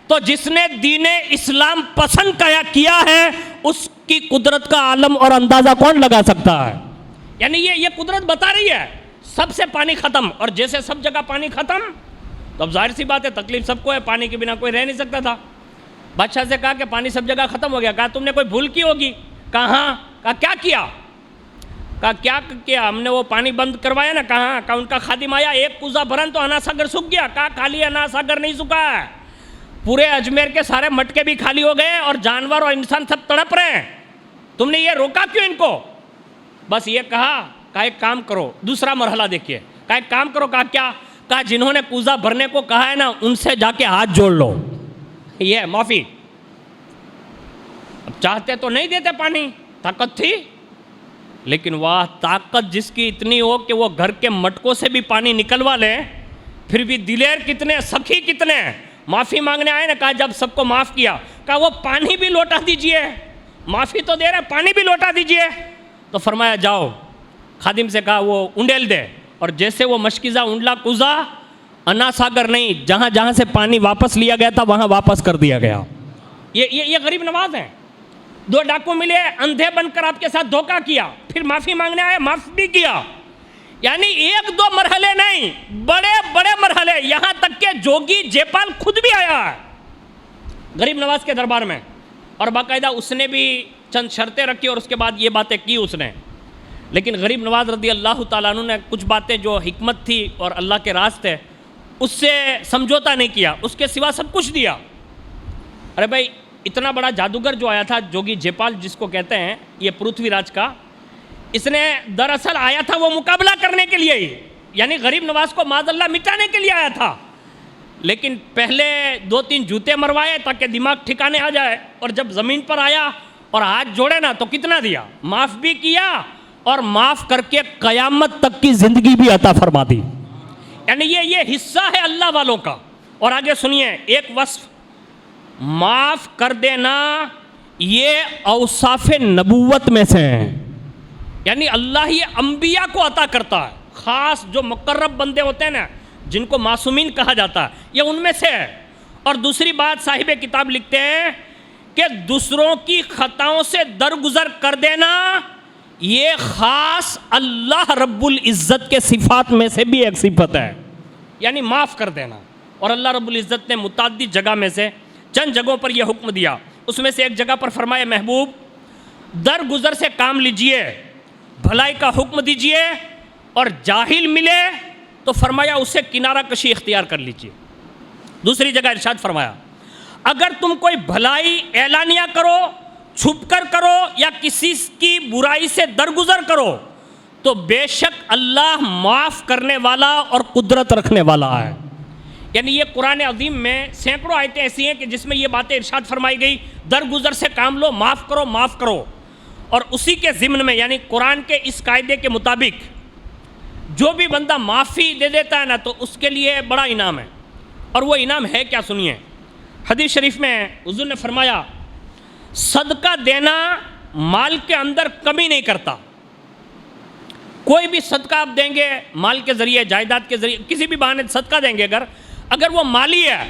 تو جس نے دین اسلام پسند کیا ہے اس کی قدرت کا عالم اور اندازہ کون لگا سکتا ہے؟ یعنی یہ قدرت بتا رہی ہے سب سے پانی ختم، اور جیسے سب جگہ پانی ختم تو اب ظاہر سی بات ہے تکلیف سب کو ہے، پانی کے بنا کوئی رہ نہیں سکتا تھا۔ بادشاہ سے کہا کہ پانی سب جگہ ختم ہو گیا، کہا تم نے کوئی بھول کی ہوگی، کہا ہاں، کہا کیا کیا؟ کہا کیا کیا؟ ہم نے وہ پانی بند کروایا نا، کہاں؟ کہا ان کا خادم آیا، ایک کوزہ بھرن تو انا ساگر سوکھ گیا۔ کہا خالی انا ساگر نہیں سکھا ہے، پورے اجمیر کے سارے مٹکے بھی خالی ہو گئے اور جانور اور انسان سب تڑپ رہے ہیں، تم نے یہ روکا کیوں ان کو؟ بس یہ کہا ایک کام کرو، دوسرا مرحلہ دیکھیے، کہا ایک کام کرو۔ کہا کیا؟ کہا جنہوں نے کوزہ بھرنے کو کہا ہے نا ان سے جا کے ہاتھ جوڑ لو، یہ معافی۔ اب چاہتے تو نہیں دیتے پانی، طاقت تھی، لیکن واہ طاقت جس کی اتنی ہو کہ وہ گھر کے مٹکوں سے بھی پانی نکلوا لے، پھر بھی دلیر کتنے، سخی کتنے، معافی مانگنے آئے نا، کہا جب سب کو معاف کیا، کہا وہ پانی بھی لوٹا دیجئے، معافی تو دے رہے پانی بھی لوٹا دیجئے۔ تو فرمایا جاؤ، خادم سے کہا وہ انڈیل دے، اور جیسے وہ مشکیزہ انڈلا کوزہ، انا ساگر نہیں، جہاں جہاں سے پانی واپس لیا گیا تھا وہاں واپس کر دیا گیا۔ یہ غریب نواز ہیں۔ دو ڈاکو ملے، اندھے بن کر آپ کے ساتھ دھوکہ کیا، پھر معافی مانگنے آئے، معاف بھی کیا۔ یعنی ایک دو مرحلے نہیں، بڑے بڑے مرحلے، یہاں تک کہ جوگی جیپال خود بھی آیا ہے غریب نواز کے دربار میں، اور باقاعدہ اس نے بھی چند شرطیں رکھی اور اس کے بعد یہ باتیں کی اس نے۔ لیکن غریب نواز رضی اللہ تعالیٰ عنہ نے کچھ باتیں جو حکمت تھی اور اللہ کے راز تھے اس سے سمجھوتا نہیں کیا، اس کے سوا سب کچھ دیا۔ ارے بھائی اتنا بڑا جادوگر جو آیا تھا جوگی جیپال جس کو کہتے ہیں، یہ پرتھوی راج کا، اس نے دراصل آیا تھا وہ مقابلہ کرنے کے لیے ہی، یعنی غریب نواز کو معاذ اللہ مٹانے کے لیے آیا تھا، لیکن پہلے 2-3 جوتے مروائے تاکہ دماغ ٹھکانے آ جائے، اور جب زمین پر آیا اور ہاتھ جوڑے نا تو کتنا دیا، معاف بھی کیا اور معاف کر کے قیامت تک کی زندگی بھی عطا فرما دی. یعنی یہ حصہ ہے اللہ والوں کا. اور آگے سنیے ایک وصف، معاف کر دینا یہ اوصاف نبوت میں سے ہیں، یعنی اللہ یہ انبیاء کو عطا کرتا ہے، خاص جو مقرب بندے ہوتے ہیں نا جن کو معصومین کہا جاتا ہے، یہ ان میں سے ہے. اور دوسری بات صاحب کتاب لکھتے ہیں کہ دوسروں کی خطاؤں سے درگزر کر دینا یہ خاص اللہ رب العزت کے صفات میں سے بھی ایک صفت ہے، یعنی معاف کر دینا. اور اللہ رب العزت نے متعدد جگہ میں سے چند جگہوں پر یہ حکم دیا. اس میں سے ایک جگہ پر فرمایا محبوب درگزر سے کام لیجئے، بھلائی کا حکم دیجئے، اور جاہل ملے تو فرمایا اسے کنارہ کشی اختیار کر لیجئے. دوسری جگہ ارشاد فرمایا اگر تم کوئی بھلائی اعلانیہ کرو، چھپ کر کرو، یا کسی کی برائی سے درگزر کرو تو بے شک اللہ معاف کرنے والا اور قدرت رکھنے والا ہے. یعنی یہ قرآن عظیم میں سینکڑوں آیتیں ایسی ہیں کہ جس میں یہ باتیں ارشاد فرمائی گئی، درگزر سے کام لو، معاف کرو معاف کرو. اور اسی کے ضمن میں یعنی قرآن کے اس قاعدے کے مطابق جو بھی بندہ معافی دے دیتا ہے نا تو اس کے لیے بڑا انعام ہے. اور وہ انعام ہے کیا سنیے. حدیث شریف میں حضور نے فرمایا صدقہ دینا مال کے اندر کمی نہیں کرتا. کوئی بھی صدقہ آپ دیں گے مال کے ذریعے، جائیداد کے ذریعے، کسی بھی بہانے صدقہ دیں گے اگر وہ مالی ہے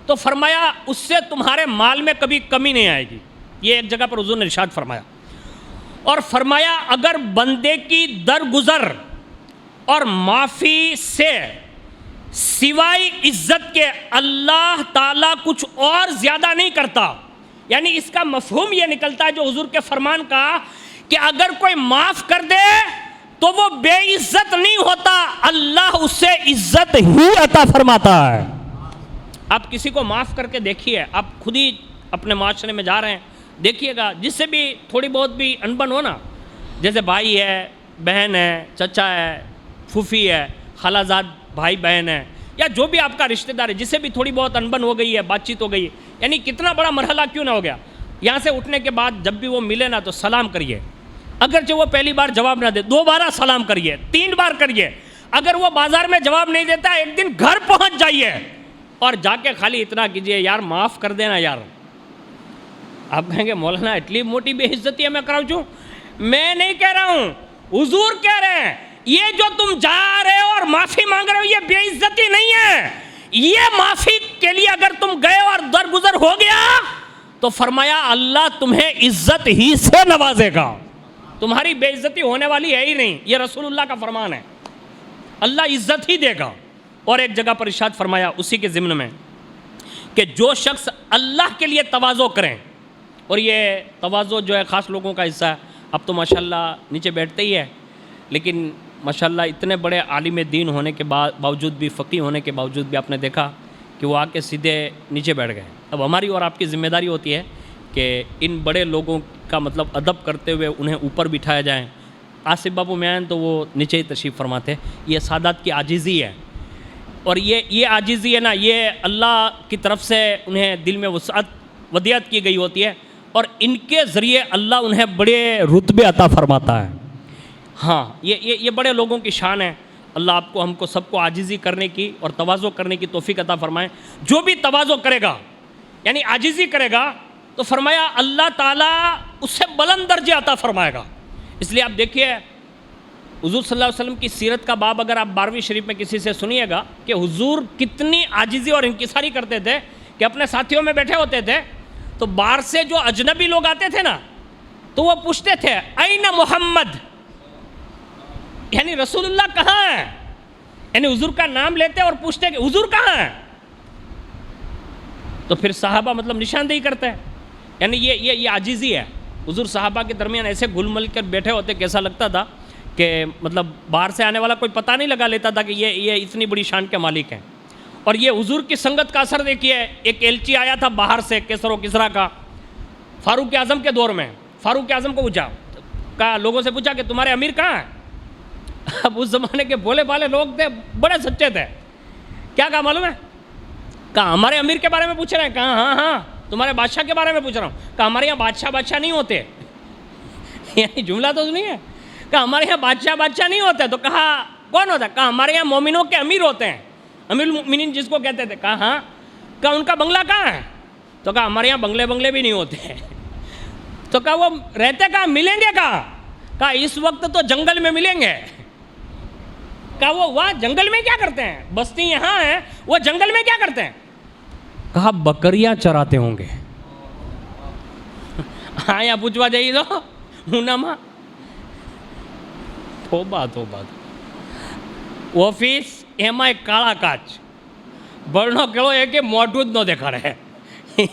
تو فرمایا اس سے تمہارے مال میں کبھی کمی نہیں آئے گی. یہ ایک جگہ پر حضور نے ارشاد فرمایا. اور فرمایا اگر بندے کی درگزر اور معافی سے سوائے عزت کے اللہ تعالیٰ کچھ اور زیادہ نہیں کرتا. یعنی اس کا مفہوم یہ نکلتا ہے جو حضور کے فرمان کا کہ اگر کوئی معاف کر دے تو وہ بے عزت نہیں ہوتا، اللہ اس سے عزت ہی عطا فرماتا ہے. آپ کسی کو معاف کر کے دیکھیے، آپ خود ہی اپنے معاشرے میں جا رہے ہیں دیکھیے گا جس سے بھی تھوڑی بہت بھی انبن ہو نا، جیسے بھائی ہے، بہن ہے، چچا ہے، پھوپھی ہے، خالہ زاد بھائی بہن ہے، یا جو بھی آپ کا رشتہ دار ہے جس سے بھی تھوڑی بہت انبن ہو گئی ہے، بات چیت ہو گئی ہے، یعنی کتنا بڑا مرحلہ کیوں نہ ہو گیا، یہاں سے اٹھنے کے بعد جب بھی وہ ملے نا تو سلام کریے. اگرچہ وہ پہلی بار جواب نہ دے 2 بار سلام کریے، 3 بار کریے. اگر وہ بازار میں جواب نہیں دیتا ایک دن گھر پہنچ جائیے اور جا کے خالی اتنا کیجیے یار معاف کر دینا یار. آپ کہیں گے مولانا اتنی موٹی بے عزتی ہے میں کراؤں چھوں. میں نہیں کہہ رہا ہوں، حضور کہہ رہے ہیں یہ جو تم جا رہے ہو اور معافی مانگ رہے ہو یہ بے عزتی نہیں ہے. یہ معافی کے لیے اگر تم گئے اور درگزر ہو گیا تو فرمایا اللہ تمہیں عزت ہی سے نوازے گا، تمہاری بے عزتی ہونے والی ہے ہی نہیں. یہ رسول اللہ کا فرمان ہے، اللہ عزت ہی دے گا. اور ایک جگہ پر ارشاد فرمایا اسی کے ضمن میں کہ جو شخص اللہ کے لیے تواضع کریں، اور یہ تواضع جو ہے خاص لوگوں کا حصہ ہے. اب تو ماشاءاللہ نیچے بیٹھتے ہی ہے، لیکن ماشاءاللہ اتنے بڑے عالم دین ہونے کے باوجود بھی، فقیہ ہونے کے باوجود بھی آپ نے دیکھا کہ وہ آ کے سیدھے نیچے بیٹھ گئے. اب ہماری اور آپ کی ذمہ داری ہوتی ہے کہ ان بڑے لوگوں کا مطلب ادب کرتے ہوئے انہیں اوپر بٹھایا جائیں. آصف بابو میان تو وہ نیچے ہی تشریف فرماتے. یہ سادات کی عاجزی ہے، اور یہ عاجزی ہے نا یہ اللہ کی طرف سے انہیں دل میں وسعت ودیعت کی گئی ہوتی ہے، اور ان کے ذریعے اللہ انہیں بڑے رتبے عطا فرماتا ہے. ہاں یہ بڑے لوگوں کی شان ہے. اللہ آپ کو ہم کو سب کو عاجزی کرنے کی اور تواضع کرنے کی توفیق عطا فرمائے. جو بھی تواضع کرے گا یعنی عاجزی کرے گا تو فرمایا اللہ تعالیٰ اس سے بلند درجے عطا فرمائے گا. اس لیے آپ دیکھیے حضور صلی اللہ علیہ وسلم کی سیرت کا باب اگر آپ 12ویں شریف میں کسی سے سنیے گا کہ حضور کتنی عاجزی اور انکساری کرتے تھے کہ اپنے ساتھیوں میں بیٹھے ہوتے تھے تو باہر سے جو اجنبی لوگ آتے تھے نا تو وہ پوچھتے تھے این محمد، یعنی رسول اللہ کہاں ہے، یعنی حضور کا نام لیتے اور پوچھتے کہ حضور کہاں ہے. تو پھر صحابہ مطلب نشاندہی کرتے ہیں. یعنی یہ عاجزی ہے. حضور صحابہ کے درمیان ایسے گھل مل کر بیٹھے ہوتے کہ ایسا لگتا تھا کہ مطلب باہر سے آنے والا کوئی پتہ نہیں لگا لیتا تھا کہ یہ اتنی بڑی شان کے مالک ہیں. اور یہ حضور کی سنگت کا اثر دیکھیے. ایک ایلچی آیا تھا باہر سے کیسر و کسریٰ کا، فاروق اعظم کے دور میں. فاروق اعظم کو پوچھا کہا لوگوں سے پوچھا کہ تمہارے امیر کہاں ہیں؟ اب اس زمانے کے بھولے بھالے لوگ تھے, بڑے سچے تھے. کیا کہا معلوم ہے؟ کہا ہمارے امیر کے بارے میں پوچھ رہے ہیں. کہا ہاں ہاں تمہارے بادشاہ کے بارے میں پوچھ رہا ہوں. کہا ہمارے یہاں بادشاہ نہیں ہوتے. یعنی جملہ تو نہیں ہے. کہا ہمارے یہاں بادشاہ نہیں ہوتے. تو کہا کون ہوتا ہے؟ کہا ہمارے یہاں مومنوں کے امیر ہوتے ہیں, امیر المؤمنین جس کو کہتے تھے. کہا ہاں. کہا ان کا بنگلہ کہاں ہے؟ تو کہا ہمارے یہاں بنگلے بھی نہیں ہوتے. تو کہا وہ رہتے کہاں, ملیں گے کہاں؟ کہا اس وقت تو جنگل میں ملیں گے. کہا وہ وہاں جنگل میں کیا کرتے ہیں؟ بستی یہاں ہے, وہ جنگل میں کیا کرتے ہیں؟ کہا بکریاں چراتے ہوں گے. ہاں یا پوچھوا جائیے تو ہونما توبہ. ઓફિસ એમાંય કાળા કાચ, બળનો કેળો એ કે મોઢું જ ન દેખાડે.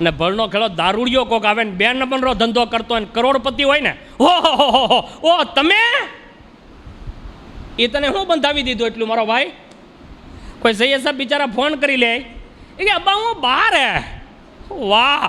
ને બળનો ખેડો દારૂડિયો કોક આવે ને 2 નંબરનો ધંધો કરતો હોય ને કરોડપતિ હોય ને, ઓ તમે એ તને શું બંધાવી દીધું એટલું મારો ભાઈ? કોઈ સૈયદ સાહેબ બિચારા ફોન કરી લે કે અબ્બા હું બહાર હે. વાહ,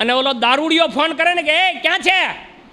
અને ઓલો દારૂડિયો ફોન કરે ને કે એ ક્યાં છે,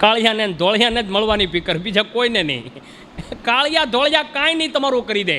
કાળિયા ને ધોળિયા ને જ મળવાની ફિકર, બીજા કોઈને નહીં. કાળિયા ધોળિયા કાંઈ નહીં તમારું કરી દે.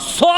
100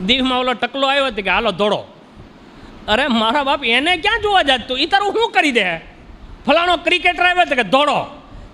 દીવ માં ઓલો ટકલો આવ્યો હતો કે હાલો દોડો. અરે મારા બાપ, એને ક્યાં જોવા જાત તું, એ તારું શું કરી દે? ફલાણો ક્રિકેટર આવ્યો હતો કે દોડો.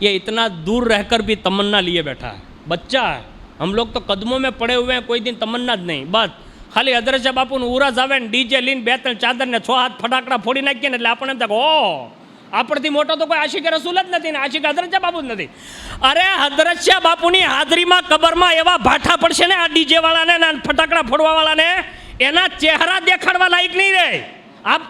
یہ اتنا دور رہ کر بھی تمنا لیے بیٹھا ہے. بچہ ہے, ہم لوگ تو قدموں میں پڑے ہوئے ہیں, کوئی دن تمنا જ નહીં. બસ ખાલી અદરજ બાપુને ઉરાજ આવે ને ડીજે લઈને 2-3 ચાદર ને 6 હાથ ફટાકડા ફોડી નાખીએ ને એટલે આપણને એમ થાય ઓ આપણથી મોટો તો કોઈ આશિક રસૂલ જ નથી ને આશિક હજરત શાહ બાપુ જ નથી. અરે હજરત શાહ બાપુની હાજરીમાં કબરમાં એવા ભાઠા પડશે ને આ ડીજે વાળાને ને ફટાકડા ફોડવા વાળાને, એના ચહેરા દેખાડવા લાયક નહીં રહે. આપ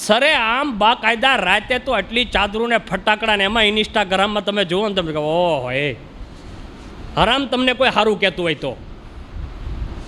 સરે આમ બાકાયદા રાતે તો આટલી ચાદરું ને ફટાકડા ને એમાં ઇન્સ્ટાગ્રામમાં તમે જુઓ ને તમે કહો ઓહો એ હરામ. તમને કોઈ સારું કહેતું હોય તો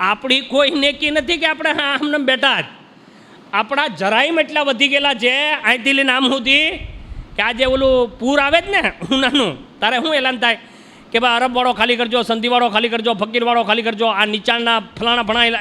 આપણી કોઈ નેકી નથી કે આપણે હા આમને બેઠા જ. આપણા જરાઈમ એટલા વધી ગયેલા છે અહીંથી લઈને આમ સુધી કે આજે ઓલું પૂર આવે જ ને ઉનાનું, તારે શું એલાન થાય કે ભાઈ અરબવાળો ખાલી કરજો, સંધીવાળો ખાલી કરજો, ફકીરવાળો ખાલી કરજો, આ નીચાણના ફલાણા ભણા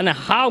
અને હાવ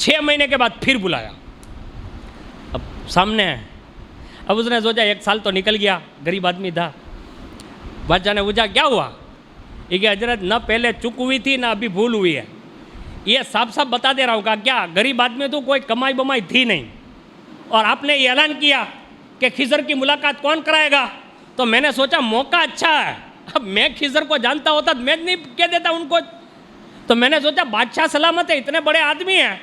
6 مہینے کے بعد پھر بلایا، اب سامنے ہے. اب اس نے سوچا 1 سال تو نکل گیا، غریب آدمی تھا. بادشاہ نے پوچھا کیا ہوا؟ یہ کہ حضرت نہ پہلے چک ہوئی تھی نہ ابھی بھول ہوئی ہے، یہ صاف صاف بتا دے رہا ہوں. کہا کیا؟ غریب آدمی تو کوئی کمائی بمائی تھی نہیں، اور آپ نے یہ اعلان کیا کہ خضر کی ملاقات کون کرائے گا، تو میں نے سوچا موقع اچھا ہے. اب میں خضر کو جانتا ہوتا تو میں نہیں کہہ دیتا ان کو. تو میں نے سوچا بادشاہ سلامت ہے، اتنے بڑے آدمی ہیں،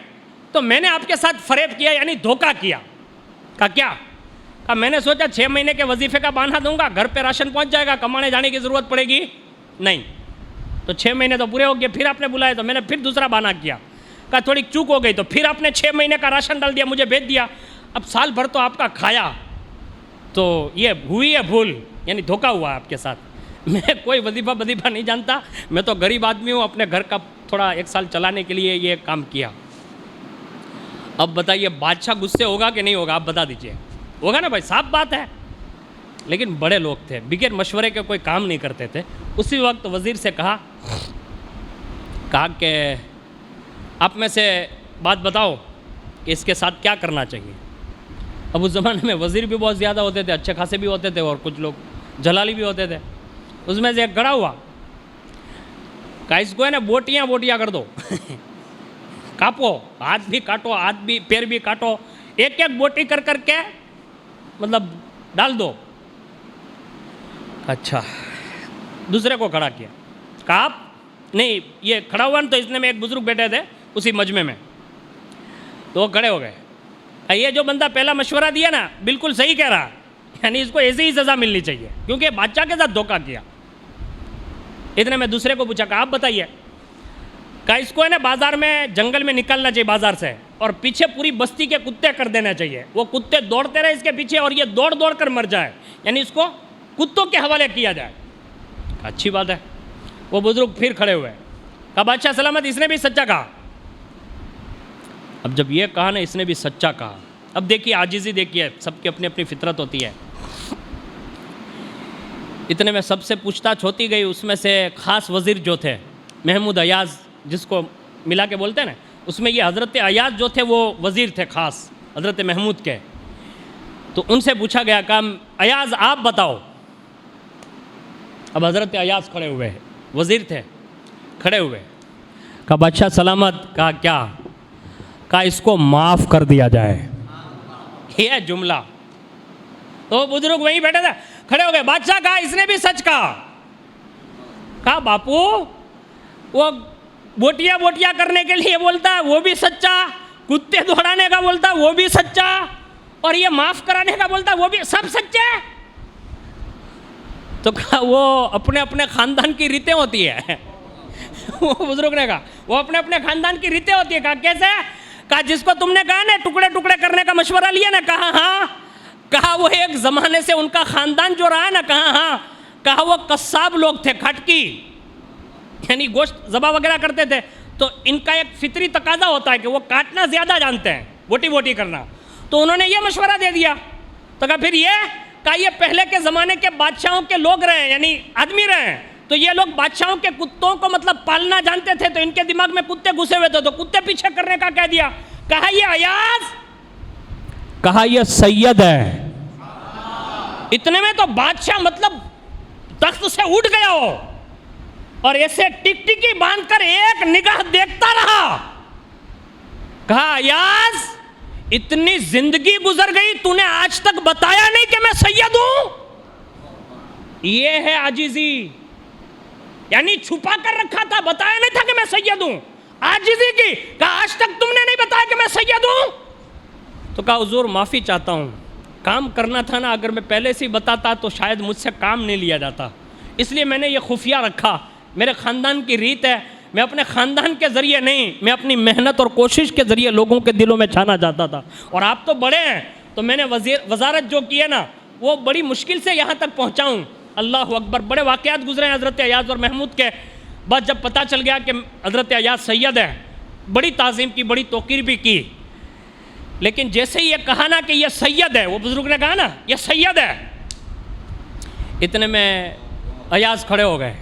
تو میں نے آپ کے ساتھ فریب کیا، یعنی دھوکہ کیا. کہا کیا؟ کہا میں نے سوچا 6 مہینے کے وظیفے کا بہانہ دوں گا، گھر پہ راشن پہنچ جائے گا، کمانے جانے کی ضرورت پڑے گی نہیں. تو 6 مہینے تو پورے ہو گئے، پھر آپ نے بلایا تو میں نے پھر دوسرا بہانہ کیا. کہا تھوڑی چوک ہو گئی، تو پھر آپ نے 6 مہینے کا راشن ڈال دیا، مجھے بھیج دیا. اب سال بھر تو آپ کا کھایا، تو یہ ہوئی ہے بھول، یعنی دھوکہ ہوا آپ کے ساتھ. میں کوئی وظیفہ نہیں جانتا، میں تو غریب آدمی ہوں، اپنے گھر کا تھوڑا 1 سال چلانے کے لیے یہ کام کیا. اب بتائیے بادشاہ غصے ہوگا کہ نہیں ہوگا؟ آپ بتا دیجئے. ہوگا نا بھائی، صاف بات ہے. لیکن بڑے لوگ تھے، بغیر مشورے کے کوئی کام نہیں کرتے تھے. اسی وقت وزیر سے کہا کہ آپ میں سے بات بتاؤ کہ اس کے ساتھ کیا کرنا چاہیے. اب اس زمانے میں وزیر بھی بہت زیادہ ہوتے تھے، اچھے خاصے بھی ہوتے تھے، اور کچھ لوگ جلالی بھی ہوتے تھے. اس میں سے ایک کھڑا ہوا، کہا اس کو ہے نا بوٹیاں کر دو. کاپو، ہاتھ بھی کاٹو، ہاتھ بھی پیر بھی کاٹو، ایک بوٹی کر کے مطلب ڈال دو. اچھا. دوسرے کو کھڑا کیا، کہا آپ نہیں، یہ کھڑا ہوا نا، تو اس میں ایک بزرگ بیٹھے تھے اسی مجمع میں، تو وہ کھڑے ہو گئے. یہ جو بندہ پہلا مشورہ دیا نا بالکل صحیح کہہ رہا، یعنی اس کو ایسی ہی سزا ملنی چاہیے، کیونکہ بادشاہ کے ساتھ دھوکہ کیا. اتنے میں دوسرے کو پوچھا، کہا آپ بتائیے. کہا اس کو ہے نا بازار میں، جنگل میں نکالنا چاہیے بازار سے، اور پیچھے پوری بستی کے کتے کر دینا چاہیے. وہ کتے دوڑتے رہے اس کے پیچھے، اور یہ دوڑ کر مر جائے، یعنی اس کو کتوں کے حوالے کیا جائے. اچھی بات ہے. وہ بزرگ پھر کھڑے ہوئے. کہا بادشاہ سلامت، اس نے بھی سچا کہا. اب جب یہ کہا نا اس نے بھی سچا کہا. اب دیکھیے عاجزی، دیکھیے سب کی اپنی اپنی فطرت ہوتی ہے. اتنے میں سب سے پوچھ تاچھ ہوتی گئی. اس میں سے خاص وزیر جو تھے محمود ایاز، جس کو ملا کے بولتے ہیں نا، اس میں یہ حضرت ایاز جو تھے وہ وزیر تھے خاص حضرت محمود کے. تو ان سے پوچھا گیا، کہا ایاز آپ بتاؤ. اب حضرت ایاز کھڑے ہوئے، وزیر تھے، کھڑے ہوئے. کہا بادشاہ سلامت. کہا کیا؟ کہا اس کو معاف کر دیا جائے. یہ جملہ. تو بزرگ وہیں بیٹھے تھے، کھڑے ہو گئے. بادشاہ کہا اس نے بھی سچ کہا. کہا باپو وہ بوٹیاں کرنے کے لیے بولتا ہے وہ بھی سچا، کتے دوڑانے کا بولتا ہے وہ بھی سچا، اور یہ معاف کرانے کا بولتا ہے وہ بھی، سب سچے. تو کہا وہ اپنے اپنے خاندان کی ریتیں ہوتی ہے. وہ بزرگ نے کہا وہ اپنے اپنے خاندان کی ریتیں ہوتی ہے. کہا کیسے؟ کہا جس کو تم نے کہا نا ٹکڑے کرنے کا مشورہ لیا نا، کہا ہاں. کہا وہ ایک زمانے سے ان کا خاندان جو رہا ہے نا، کہا ہاں. کہا وہ قصاب لوگ تھے، کھٹکی، یعنی گوشت ذبح وغیرہ کرتے تھے. تو ان کا ایک فطری تقاضا ہوتا ہے کہ وہ کاٹنا زیادہ جانتے ہیں، بوٹی کرنا. تو انہوں نے یہ مشورہ دے دیا. تو کہا پھر یہ پہلے کے زمانے کے بادشاہوں کے لوگ رہے، یعنی آدمی رہے، تو یہ لوگ بادشاہوں کے کتوں کو مطلب پالنا جانتے تھے، تو ان کے دماغ میں کتے گھسے ہوئے تھے، تو کتے پیچھے کرنے کا کہہ دیا. کہا یہ ایاز، کہا یہ سید ہے. اتنے میں تو بادشاہ مطلب تخت سے اٹھ گیا ہو، اور ایسے ٹکی باندھ کر ایک نگاہ دیکھتا رہا. کہا ایاز اتنی زندگی گزر گئی، تو نے آج تک بتایا نہیں کہ میں سید ہوں. یہ ہے عاجزی، یعنی چھپا کر رکھا تھا، بتایا نہیں تھا کہ میں سید ہوں. عاجزی کی. کہا آج تک تم نے نہیں بتایا کہ میں سید ہوں. تو کہا حضور معافی چاہتا ہوں، کام کرنا تھا نا، اگر میں پہلے سے ہی بتاتا تو شاید مجھ سے کام نہیں لیا جاتا، اس لیے میں نے یہ خفیہ رکھا. میرے خاندان کی ریت ہے، میں اپنے خاندان کے ذریعے نہیں، میں اپنی محنت اور کوشش کے ذریعے لوگوں کے دلوں میں چھانا چاہتا تھا. اور آپ تو بڑے ہیں، تو میں نے وزارت جو کی ہے نا وہ بڑی مشکل سے یہاں تک پہنچاؤں. اللہ اکبر. بڑے واقعات گزرے ہیں حضرت ایاز اور محمود کے. بس جب پتہ چل گیا کہ حضرت ایاز سید ہے، بڑی تعظیم کی، بڑی توقیر بھی کی. لیکن جیسے ہی یہ کہا نا کہ یہ سید ہے، وہ بزرگ نے کہا نا یہ سید ہے، اتنے میں ایاز کھڑے ہو گئے.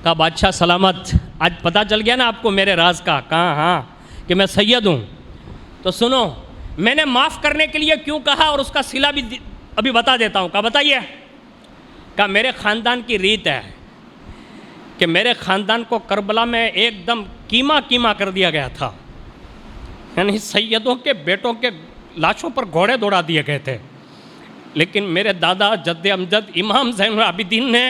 کہا بادشاہ سلامت، آج پتہ چل گیا نا آپ کو میرے راز کا. کہا ہاں. کہ میں سید ہوں. تو سنو میں نے معاف کرنے کے لیے کیوں کہا اور اس کا صلہ بھی ابھی بتا دیتا ہوں. کہا بتائیے. کہا میرے خاندان کی ریت ہے کہ میرے خاندان کو کربلا میں ایک دم کیما کر دیا گیا تھا. یعنی سیدوں کے بیٹوں کے لاشوں پر گھوڑے دوڑا دیے گئے تھے. لیکن میرے دادا جد امجد امام زین العابدین نے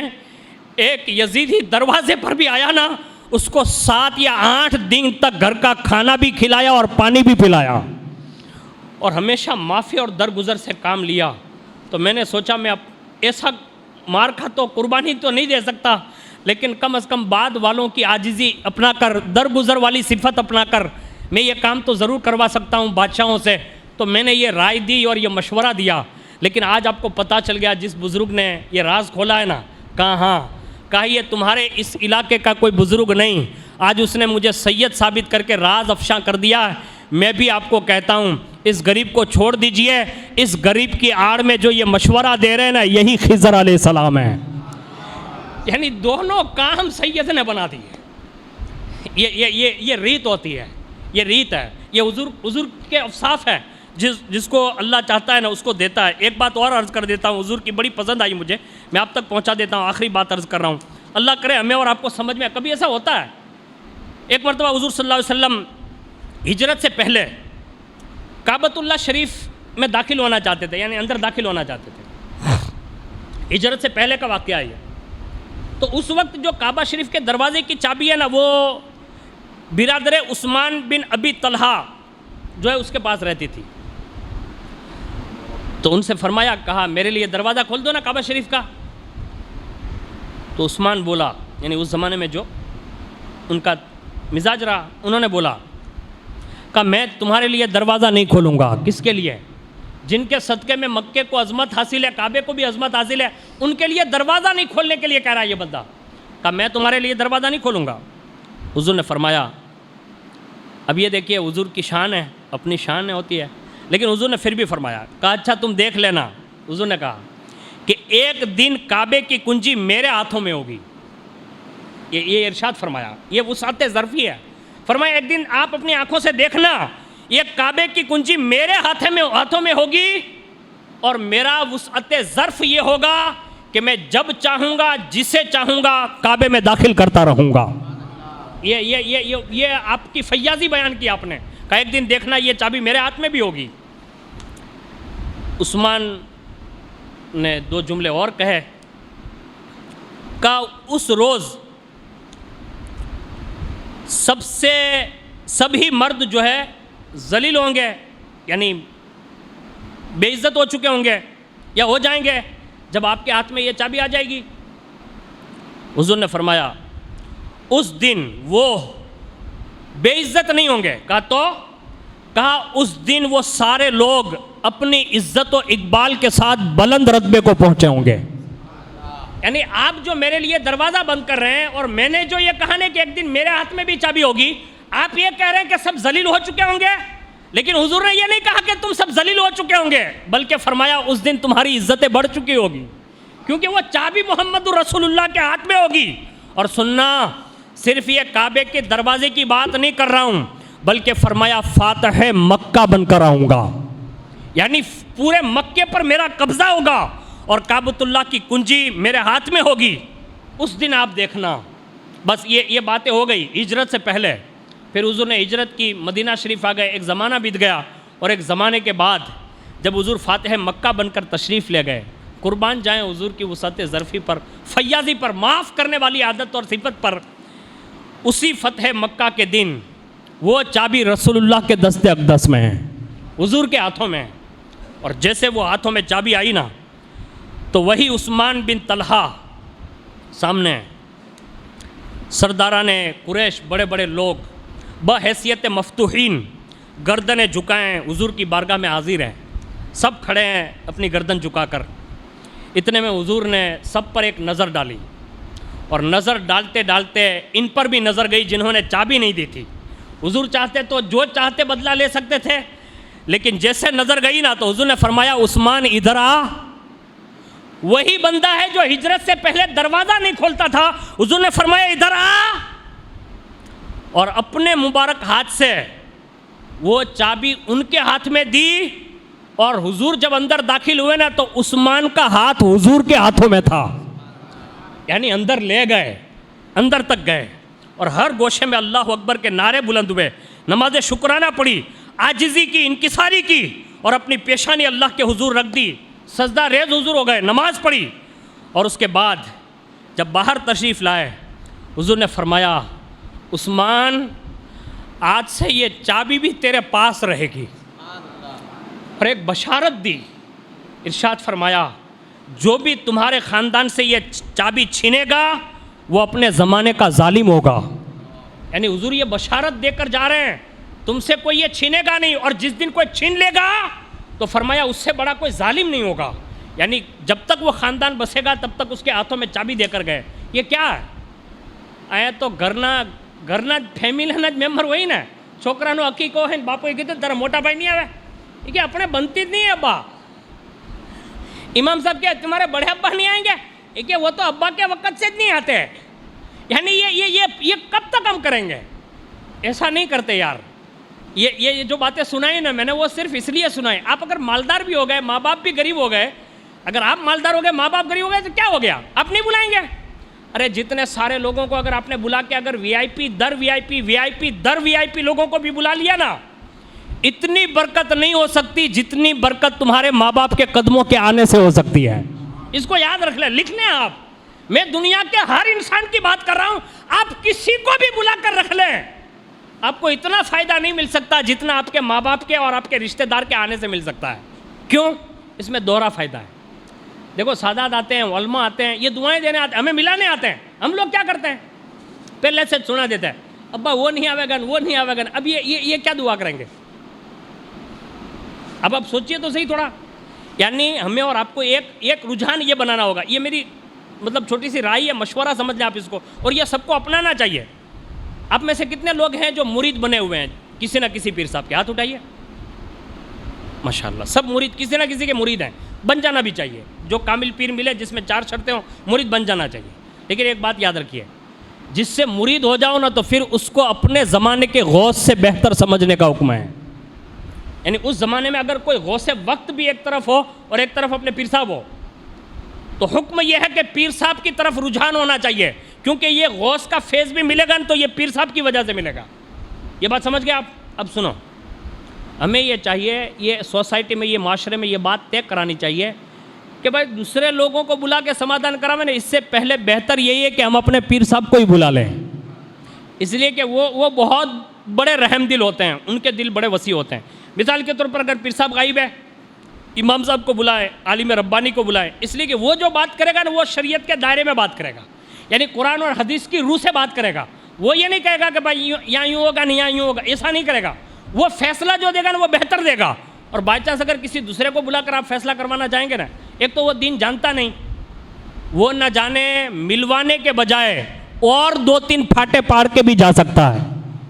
ایک یزیدی دروازے پر بھی آیا نا, اس کو 7 یا 8 دن تک گھر کا کھانا بھی کھلایا اور پانی بھی پلایا, اور ہمیشہ معافی اور درگزر سے کام لیا. تو میں نے سوچا میں اب ایسا مارکا تو قربانی تو نہیں دے سکتا, لیکن کم از کم بعد والوں کی عاجزی اپنا کر, درگزر والی صفت اپنا کر میں یہ کام تو ضرور کروا سکتا ہوں بادشاہوں سے. تو میں نے یہ رائے دی اور یہ مشورہ دیا. لیکن آج آپ کو پتہ چل گیا جس بزرگ نے یہ راز کھولا ہے نا, کہا ہاں, کہا یہ تمہارے اس علاقے کا کوئی بزرگ نہیں, آج اس نے مجھے سید ثابت کر کے راز افشاں کر دیا ہے. میں بھی آپ کو کہتا ہوں اس غریب کو چھوڑ دیجئے. اس غریب کی آڑ میں جو یہ مشورہ دے رہے ہیں نا, یہی خضر علیہ السلام ہے. یعنی دونوں کام سید نے بنا دیے. یہ ریت ہوتی ہے, یہ ریت ہے, یہ حضور کے اوصاف ہے. جس کو اللہ چاہتا ہے نا اس کو دیتا ہے. ایک بات اور عرض کر دیتا ہوں, حضور کی بڑی پسند آئی مجھے, میں آپ تک پہنچا دیتا ہوں. آخری بات عرض کر رہا ہوں, اللہ کرے ہمیں اور آپ کو سمجھ میں. کبھی ایسا ہوتا ہے, ایک مرتبہ حضور صلی اللہ علیہ وسلم ہجرت سے پہلے کعبۃ اللہ شریف میں داخل ہونا چاہتے تھے, یعنی اندر داخل ہونا چاہتے تھے. ہجرت سے پہلے کا واقعہ ہے. تو اس وقت جو کعبہ شریف کے دروازے کی چابی ہے نا, وہ برادر عثمان بن ابی طلحہ جو ہے اس کے پاس رہتی تھی. تو ان سے فرمایا, کہا میرے لیے دروازہ کھول دو نا کعبہ شریف کا. تو عثمان بولا, یعنی اس زمانے میں جو ان کا مزاج رہا, انہوں نے بولا, کہا میں تمہارے لیے دروازہ نہیں کھولوں گا. کس کے لیے؟ جن کے صدقے میں مکے کو عظمت حاصل ہے, کعبے کو بھی عظمت حاصل ہے, ان کے لیے دروازہ نہیں کھولنے کے لیے کہہ رہا ہے یہ بندہ. کہا میں تمہارے لیے دروازہ نہیں کھولوں گا. حضور نے فرمایا, اب یہ دیکھیے حضور کی شان ہے, اپنی شان ہوتی ہے, لیکن حضور نے پھر بھی فرمایا, کہا اچھا تم دیکھ لینا. حضور نے کہا کہ ایک دن کعبے کی کنجی میرے ہاتھوں میں ہوگی. یہ ارشاد فرمایا, یہ وسعت ظرفی ہے. فرمایا ایک دن آپ اپنی آنکھوں سے دیکھنا, یہ کعبے کی کنجی میرے ہاتھوں میں ہوگی, اور میرا وسعت ظرف یہ ہوگا کہ میں جب چاہوں گا جسے چاہوں گا کعبے میں داخل کرتا رہوں گا. یہ آپ کی فیاضی بیان کی آپ نے, کہا ایک دن دیکھنا یہ چابی میرے ہاتھ میں بھی ہوگی. عثمان نے 2 جملے اور کہے, کہا اس روز سبھی مرد جو ہے ذلیل ہوں گے, یعنی بے عزت ہو چکے ہوں گے یا ہو جائیں گے جب آپ کے ہاتھ میں یہ چابی آ جائے گی. حضور نے فرمایا اس دن وہ بے عزت نہیں ہوں گے. کہا اس دن وہ سارے لوگ اپنی عزت و اقبال کے ساتھ بلند رتبے کو پہنچے ہوں گے. یعنی آپ جو میرے لیے دروازہ بند کر رہے ہیں, اور میں نے جو یہ کہا کہ ایک دن میرے ہاتھ میں بھی چابی ہوگی, آپ یہ کہہ رہے ہیں کہ سب ذلیل ہو چکے ہوں گے, لیکن حضور نے یہ نہیں کہا کہ تم سب ذلیل ہو چکے ہوں گے, بلکہ فرمایا اس دن تمہاری عزتیں بڑھ چکی ہوگی, کیونکہ وہ چابی محمد رسول اللہ کے ہاتھ میں ہوگی. اور سننا, صرف یہ کعبے کے دروازے کی بات نہیں کر رہا ہوں, بلکہ فرمایا فاتح مکہ بن کر آؤں گا, یعنی پورے مکے پر میرا قبضہ ہوگا اور کعبۃ اللہ کی کنجی میرے ہاتھ میں ہوگی. اس دن آپ دیکھنا. بس یہ باتیں ہو گئی ہجرت سے پہلے. پھر حضور نے ہجرت کی, مدینہ شریف آ گئے, ایک زمانہ بیت گیا, اور ایک زمانے کے بعد جب حضور فاتح مکہ بن کر تشریف لے گئے, قربان جائیں حضور کی وسعت ظرفی پر, فیاضی پر, معاف کرنے والی عادت اور صفت پر. اسی فتح مکہ کے دن وہ چابی رسول اللہ کے دست اقدس میں ہے, حضور کے ہاتھوں میں, اور جیسے وہ ہاتھوں میں چابی آئی نا, تو وہی عثمان بن طلحہ سامنے, سرداران قریش, بڑے بڑے لوگ بحیثیت مفتوحین گردنیں جھکائیں حضور کی بارگاہ میں حاضر ہیں, سب کھڑے ہیں اپنی گردن جھکا کر. اتنے میں حضور نے سب پر ایک نظر ڈالی, اور نظر ڈالتے ڈالتے ان پر بھی نظر گئی جنہوں نے چابی نہیں دی تھی. حضور چاہتے تو جو چاہتے بدلہ لے سکتے تھے, لیکن جیسے نظر گئی نا تو حضور نے فرمایا عثمان ادھر آ. وہی بندہ ہے جو ہجرت سے پہلے دروازہ نہیں کھولتا تھا, حضور نے فرمایا ادھر آ, اور اپنے مبارک ہاتھ سے وہ چابی ان کے ہاتھ میں دی اور حضور جب اندر داخل ہوئے نا تو عثمان کا ہاتھ حضور کے ہاتھوں میں تھا، یعنی اندر لے گئے، اندر تک گئے، اور ہر گوشے میں اللہ اکبر کے نعرے بلند ہوئے، نماز شکرانہ پڑھی، عاجزی کی، انکساری کی، اور اپنی پیشانی اللہ کے حضور رکھ دی، سجدہ ریز حضور ہو گئے، نماز پڑھی، اور اس کے بعد جب باہر تشریف لائے حضور نے فرمایا عثمان آج سے یہ چابی بھی تیرے پاس رہے گی، اور ایک بشارت دی، ارشاد فرمایا جو بھی تمہارے خاندان سے یہ چابی چھینے گا وہ اپنے زمانے کا ظالم ہوگا، یعنی حضور یہ بشارت دے کر جا رہے ہیں تم سے کوئی یہ چھینے گا نہیں، اور جس دن کوئی چھین لے گا تو فرمایا اس سے بڑا کوئی ظالم نہیں ہوگا، یعنی جب تک وہ خاندان بسے گا تب تک اس کے ہاتھوں میں چابی دے کر گئے۔ یہ کیا ہے؟ آیا تو گھرنا فیملی ممبر وہی نا، چھوکرانو عقیقو ہے باپو یہ کہتے تیرا موٹا بھائی نہیں آوے، یہ کہ اپنے بنتی نہیں ہے ابا، امام صاحب کہ تمہارے بڑے ابا نہیں آئیں گے، یہ کہ وہ تو ابا کے وقت سے نہیں آتے، یعنی یہ کب تک ہم کریں گے؟ ایسا نہیں کرتے یار، یہ جو باتیں سنائی نا میں نے وہ صرف اس لیے سنائی۔ آپ اگر مالدار بھی ہو گئے، ماں باپ بھی غریب ہو گئے، اگر آپ مالدار ہو گئے ماں باپ غریب ہو گئے تو کیا ہو گیا؟ آپ نہیں بلائیں گے؟ ارے جتنے سارے لوگوں کو اگر آپ نے بلا کے اگر وی آئی پی در وی آئی پی وی آئی پی در وی آئی پی لوگوں کو بھی بلا لیا نا، اتنی برکت نہیں ہو سکتی جتنی برکت تمہارے ماں باپ کے قدموں کے آنے سے ہو سکتی ہے۔ اس کو یاد رکھ لیں، لکھ لیں آپ، میں دنیا کے ہر انسان کی بات کر رہا ہوں، آپ کسی کو بھی بلا کر رکھ لیں، آپ کو اتنا فائدہ نہیں مل سکتا جتنا آپ کے ماں باپ کے اور آپ کے رشتہ دار کے آنے سے مل سکتا ہے۔ کیوں؟ اس میں دوہرا فائدہ ہے۔ دیکھو سادات آتے ہیں، علماء آتے ہیں، یہ دعائیں دینے آتے ہیں، ہمیں ملانے آتے ہیں، ہم لوگ کیا کرتے ہیں؟ پہلے سے سنا دیتے ہیں، ابا وہ نہیں آوے گن، وہ نہیں آوے گن، اب یہ کیا دعا کریں گے؟ اب آپ سوچئے تو صحیح تھوڑا، یعنی ہمیں اور آپ کو ایک رجحان یہ بنانا ہوگا، یہ میری مطلب چھوٹی سی رائے ہے، مشورہ سمجھ لیں آپ اس کو، اور یہ سب کو اپنانا چاہیے۔ آپ میں سے کتنے لوگ ہیں جو مرید بنے ہوئے ہیں کسی نہ کسی پیر صاحب کے؟ ہاتھ اٹھائیے۔ ماشاءاللہ سب مرید، کسی نہ کسی کے مرید ہیں، بن جانا بھی چاہیے، جو کامل پیر ملے جس میں 4 شرطیں ہوں مرید بن جانا چاہیے۔ لیکن ایک بات یاد رکھیے، جس سے مرید ہو جاؤ نا تو پھر اس کو اپنے زمانے کے غوث سے بہتر سمجھنے کا حکم ہے، یعنی اس زمانے میں اگر کوئی غوث وقت بھی ایک طرف ہو اور ایک طرف اپنے پیر صاحب ہو تو حکم یہ ہے کہ پیر صاحب کی طرف رجحان ہونا چاہیے، کیونکہ یہ غوث کا فیض بھی ملے گا تو یہ پیر صاحب کی وجہ سے ملے گا۔ یہ بات سمجھ گئے آپ؟ اب سنو، ہمیں یہ چاہیے، یہ سوسائٹی میں، یہ معاشرے میں یہ بات طے کرانی چاہیے کہ بھائی دوسرے لوگوں کو بلا کے سمادھان کراویں نا، اس سے پہلے بہتر یہی ہے کہ ہم اپنے پیر صاحب کو ہی بلا لیں، اس لیے کہ وہ بہت بڑے رحم دل ہوتے ہیں، ان کے دل بڑے وسیع ہوتے ہیں۔ مثال کے طور پر اگر پیر صاحب غائب ہے، امام صاحب کو بلائے، عالم ربانی کو بلائے، اس لیے کہ وہ جو بات کرے گا نا وہ شریعت کے دائرے میں بات کرے گا، یعنی قرآن اور حدیث کی روح سے بات کرے گا، وہ یہ نہیں کہے گا کہ بھائی یہاں یوں ہوگا نہیں یہاں یوں ہوگا، ایسا نہیں کرے گا، وہ فیصلہ جو دے گا نا وہ بہتر دے گا۔ اور بائی چانس اگر کسی دوسرے کو بلا کر آپ فیصلہ کروانا چاہیں گے نا، ایک تو وہ دین جانتا نہیں، وہ نہ جانے ملوانے کے بجائے اور 2-3 پھاٹے پار کے بھی جا سکتا ہے،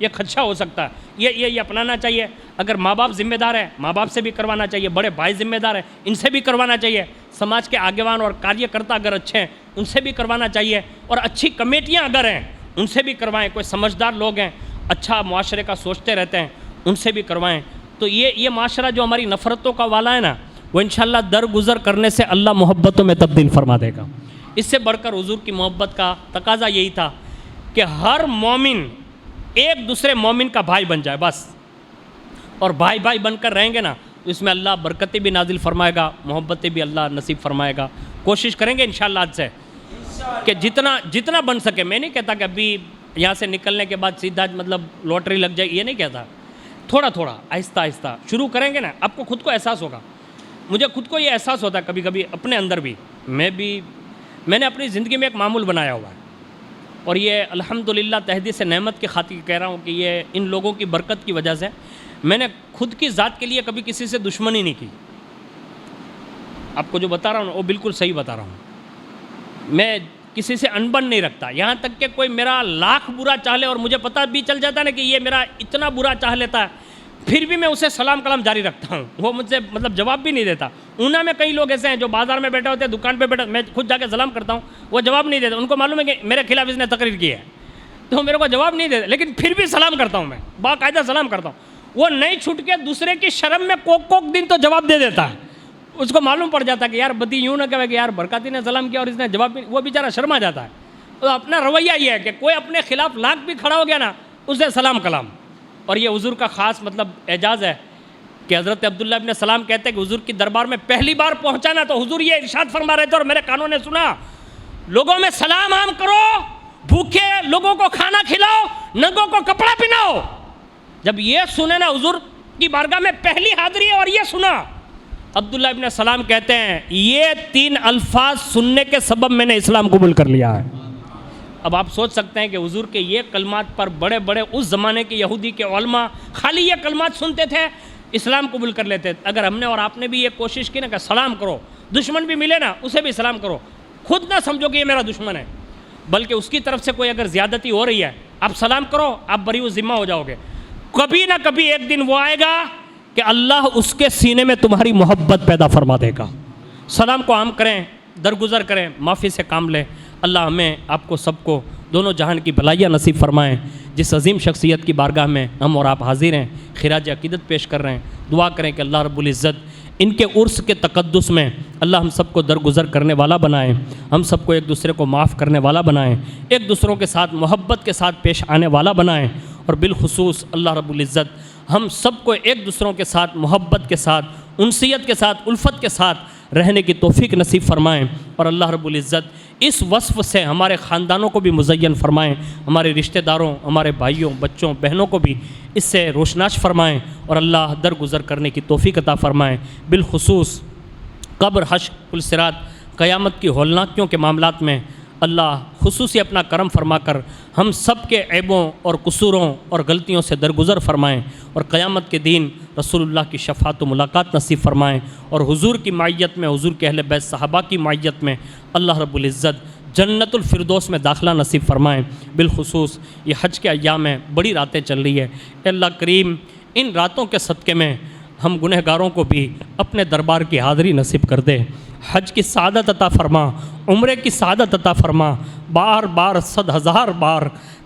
یہ خدشہ ہو سکتا ہے۔ یہ اپنانا چاہیے۔ اگر ماں باپ ذمہ دار ہیں، ماں باپ سے بھی کروانا چاہیے، بڑے بھائی ذمہ دار ہیں، ان سے بھی کروانا چاہیے، سماج کے آگیوان اور کاریہ کرتا اگر اچھے ہیں ان سے بھی کروانا چاہیے، اور اچھی کمیٹیاں اگر ہیں ان سے بھی کروائیں، کوئی سمجھدار لوگ ہیں اچھا معاشرے کا سوچتے رہتے ہیں ان سے بھی کروائیں، تو یہ معاشرہ جو ہماری نفرتوں کا والا ہے نا وہ انشاءاللہ درگزر کرنے سے اللہ محبتوں میں تبدیل فرما دے گا۔ اس سے بڑھ کر حضور کی محبت کا تقاضا یہی تھا کہ ہر مومن ایک دوسرے مومن کا بھائی بن جائے بس، اور بھائی بھائی بن کر رہیں گے نا تو اس میں اللہ برکتیں بھی نازل فرمائے گا، محبتیں بھی اللہ نصیب فرمائے گا۔ کوشش کریں گے انشاءاللہ آج سے کہ جتنا بن سکے، میں نہیں کہتا کہ ابھی یہاں سے نکلنے کے بعد سیدھا مطلب لوٹری لگ جائے، یہ نہیں کہتا، تھوڑا تھوڑا آہستہ آہستہ شروع کریں گے نا، آپ کو خود کو احساس ہوگا۔ مجھے خود کو یہ احساس ہوتا ہے کبھی کبھی اپنے اندر بھی، میں نے اپنی زندگی میں ایک معمول بنایا ہوا ہے، اور یہ الحمدللہ تحدید سے نعمت کی خاطر کہہ رہا ہوں کہ یہ ان لوگوں کی برکت کی وجہ سے میں نے خود کی ذات کے لیے کبھی کسی سے دشمنی نہیں کی۔ آپ کو جو بتا رہا ہوں وہ بالکل صحیح بتا رہا ہوں، میں کسی سے انبن نہیں رکھتا، یہاں تک کہ کوئی میرا لاکھ برا چاہ لے اور مجھے پتہ بھی چل جاتا ہے نا کہ یہ میرا اتنا برا چاہ لیتا ہے، پھر بھی میں اسے سلام کلام جاری رکھتا ہوں، وہ مجھ سے مطلب جواب بھی نہیں دیتا۔ اونا میں کئی لوگ ایسے ہیں جو بازار میں بیٹھے ہوتے ہیں، دکان پہ بیٹھے، میں خود جا کے سلام کرتا ہوں، وہ جواب نہیں دیتے، ان کو معلوم ہے کہ میرے خلاف اس نے تقریر کی ہے تو میرے کو جواب نہیں دیتے، لیکن پھر بھی سلام کرتا ہوں، میں باقاعدہ سلام کرتا ہوں۔ وہ نہیں چھوٹ کے دوسرے کی شرم میں کوک دن تو جواب دے دیتا ہے. اس کو معلوم پڑ جاتا ہے کہ یار بدی یوں نہ کہے کہ یار برکاتی نے سلام کیا اور اس نے جواب بھی, وہ بیچارہ شرما جاتا ہے. تو اپنا رویہ یہ ہے کہ کوئی اپنے خلاف لاکھ بھی کھڑا ہو گیا نا, اسے سلام کلام. اور یہ حضور کا خاص مطلب اعجاز ہے کہ حضرت عبداللہ ابن سلام کہتے ہیں کہ حضور کی دربار میں پہلی بار پہنچا نا, تو حضور یہ ارشاد فرما رہے تھے اور میرے کانوں نے سنا, لوگوں میں سلام عام کرو, بھوکے لوگوں کو کھانا کھلاؤ, ننگوں کو کپڑا پہناؤ. جب یہ سنے نا حضور کی بارگاہ میں پہلی حاضری ہے اور یہ سنا, عبداللہ ابن سلام کہتے ہیں یہ 3 الفاظ سننے کے سبب میں نے اسلام قبول کر لیا ہے. اب آپ سوچ سکتے ہیں کہ حضور کے یہ کلمات پر بڑے بڑے اس زمانے کے یہودی کے علماء خالی یہ کلمات سنتے تھے, اسلام قبول کر لیتے. اگر ہم نے اور آپ نے بھی یہ کوشش کی نا کہ سلام کرو, دشمن بھی ملے نا اسے بھی سلام کرو, خود نہ سمجھو کہ یہ میرا دشمن ہے, بلکہ اس کی طرف سے کوئی اگر زیادتی ہو رہی ہے آپ سلام کرو, آپ بری ذمہ ہو جاؤ گے. کبھی نہ کبھی ایک دن وہ آئے گا کہ اللہ اس کے سینے میں تمہاری محبت پیدا فرما دے گا. سلام کو عام کریں, درگزر کریں, معافی سے کام لیں. اللہ ہمیں آپ کو سب کو دونوں جہان کی بھلائیاں نصیب فرمائیں. جس عظیم شخصیت کی بارگاہ میں ہم اور آپ حاضر ہیں, خراج عقیدت پیش کر رہے ہیں, دعا کریں کہ اللہ رب العزت ان کے عرس کے تقدس میں اللہ ہم سب کو درگزر کرنے والا بنائیں, ہم سب کو ایک دوسرے کو معاف کرنے والا بنائیں, ایک دوسروں کے ساتھ محبت کے ساتھ پیش آنے والا بنائیں. اور بالخصوص اللہ رب العزت ہم سب کو ایک دوسروں کے ساتھ محبت کے ساتھ, انسیت کے ساتھ, الفت کے ساتھ رہنے کی توفیق نصیب فرمائیں. اور اللہ رب العزت اس وصف سے ہمارے خاندانوں کو بھی مزین فرمائیں, ہمارے رشتہ داروں, ہمارے بھائیوں, بچوں, بہنوں کو بھی اس سے روشناش فرمائیں. اور اللہ درگزر کرنے کی توفیق عطا فرمائیں. بالخصوص قبر, حشر, پلصراط, قیامت کی ہولناکیوں کے معاملات میں اللہ خصوصی اپنا کرم فرما کر ہم سب کے عیبوں اور قصوروں اور غلطیوں سے درگزر فرمائیں. اور قیامت کے دن رسول اللہ کی شفاعت و ملاقات نصیب فرمائیں. اور حضور کی معیت میں, حضور کے اہل بیت صحابہ کی معیت میں اللہ رب العزت جنت الفردوس میں داخلہ نصیب فرمائیں. بالخصوص یہ حج کے ایام میں بڑی راتیں چل رہی ہے, اے اللہ کریم ان راتوں کے صدقے میں ہم گنہگاروں کو بھی اپنے دربار کی حاضری نصیب کر دے. حج کی سعادت عطا فرما, عمرے کی سعادت عطا فرما, بار بار 100,000 بار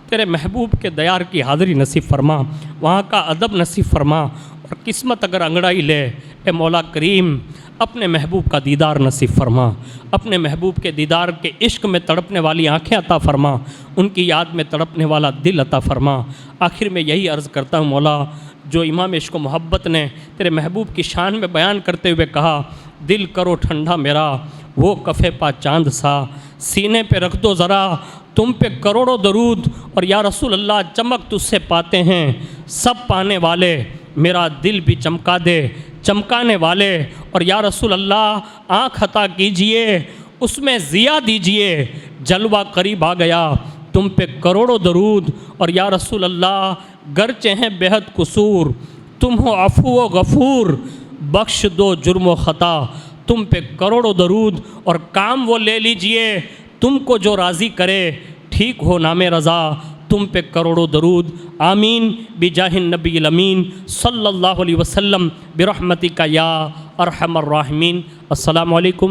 تیرے محبوب کے دیار کی حاضری نصیب فرما, وہاں کا ادب نصیب فرما. اور قسمت اگر انگڑائی لے, اے مولا کریم اپنے محبوب کا دیدار نصیب فرما, اپنے محبوب کے دیدار کے عشق میں تڑپنے والی آنکھیں عطا فرما, ان کی یاد میں تڑپنے والا دل عطا فرما. آخر میں یہی عرض کرتا ہوں مولا, جو امام عشق و محبت نے تیرے محبوب کی شان میں بیان کرتے ہوئے کہا, دل کرو ٹھنڈا میرا وہ کفے پا چاند سا, سینے پہ رکھ دو ذرا تم پہ کروڑوں درود. اور یا رسول اللہ چمک تجھ سے پاتے ہیں سب پانے والے, میرا دل بھی چمکا دے چمکانے والے. اور یا رسول اللہ آنکھ عطا کیجئے اس میں ضیا دیجئے, جلوہ قریب آ گیا تم پہ کروڑوں درود. اور یا رسول اللہ گرچہ ہیں بہت قصور تم ہو عفو و غفور, بخش دو جرم و خطا تم پہ کروڑوں درود. اور کام وہ لے لیجئے تم کو جو راضی کرے, ٹھیک ہو نام رضا تم پہ کروڑوں درود. آمین بجاہ النبی الامین صلی اللہ علیہ وسلم برحمتک یا ارحم الراحمین. السلام علیکم.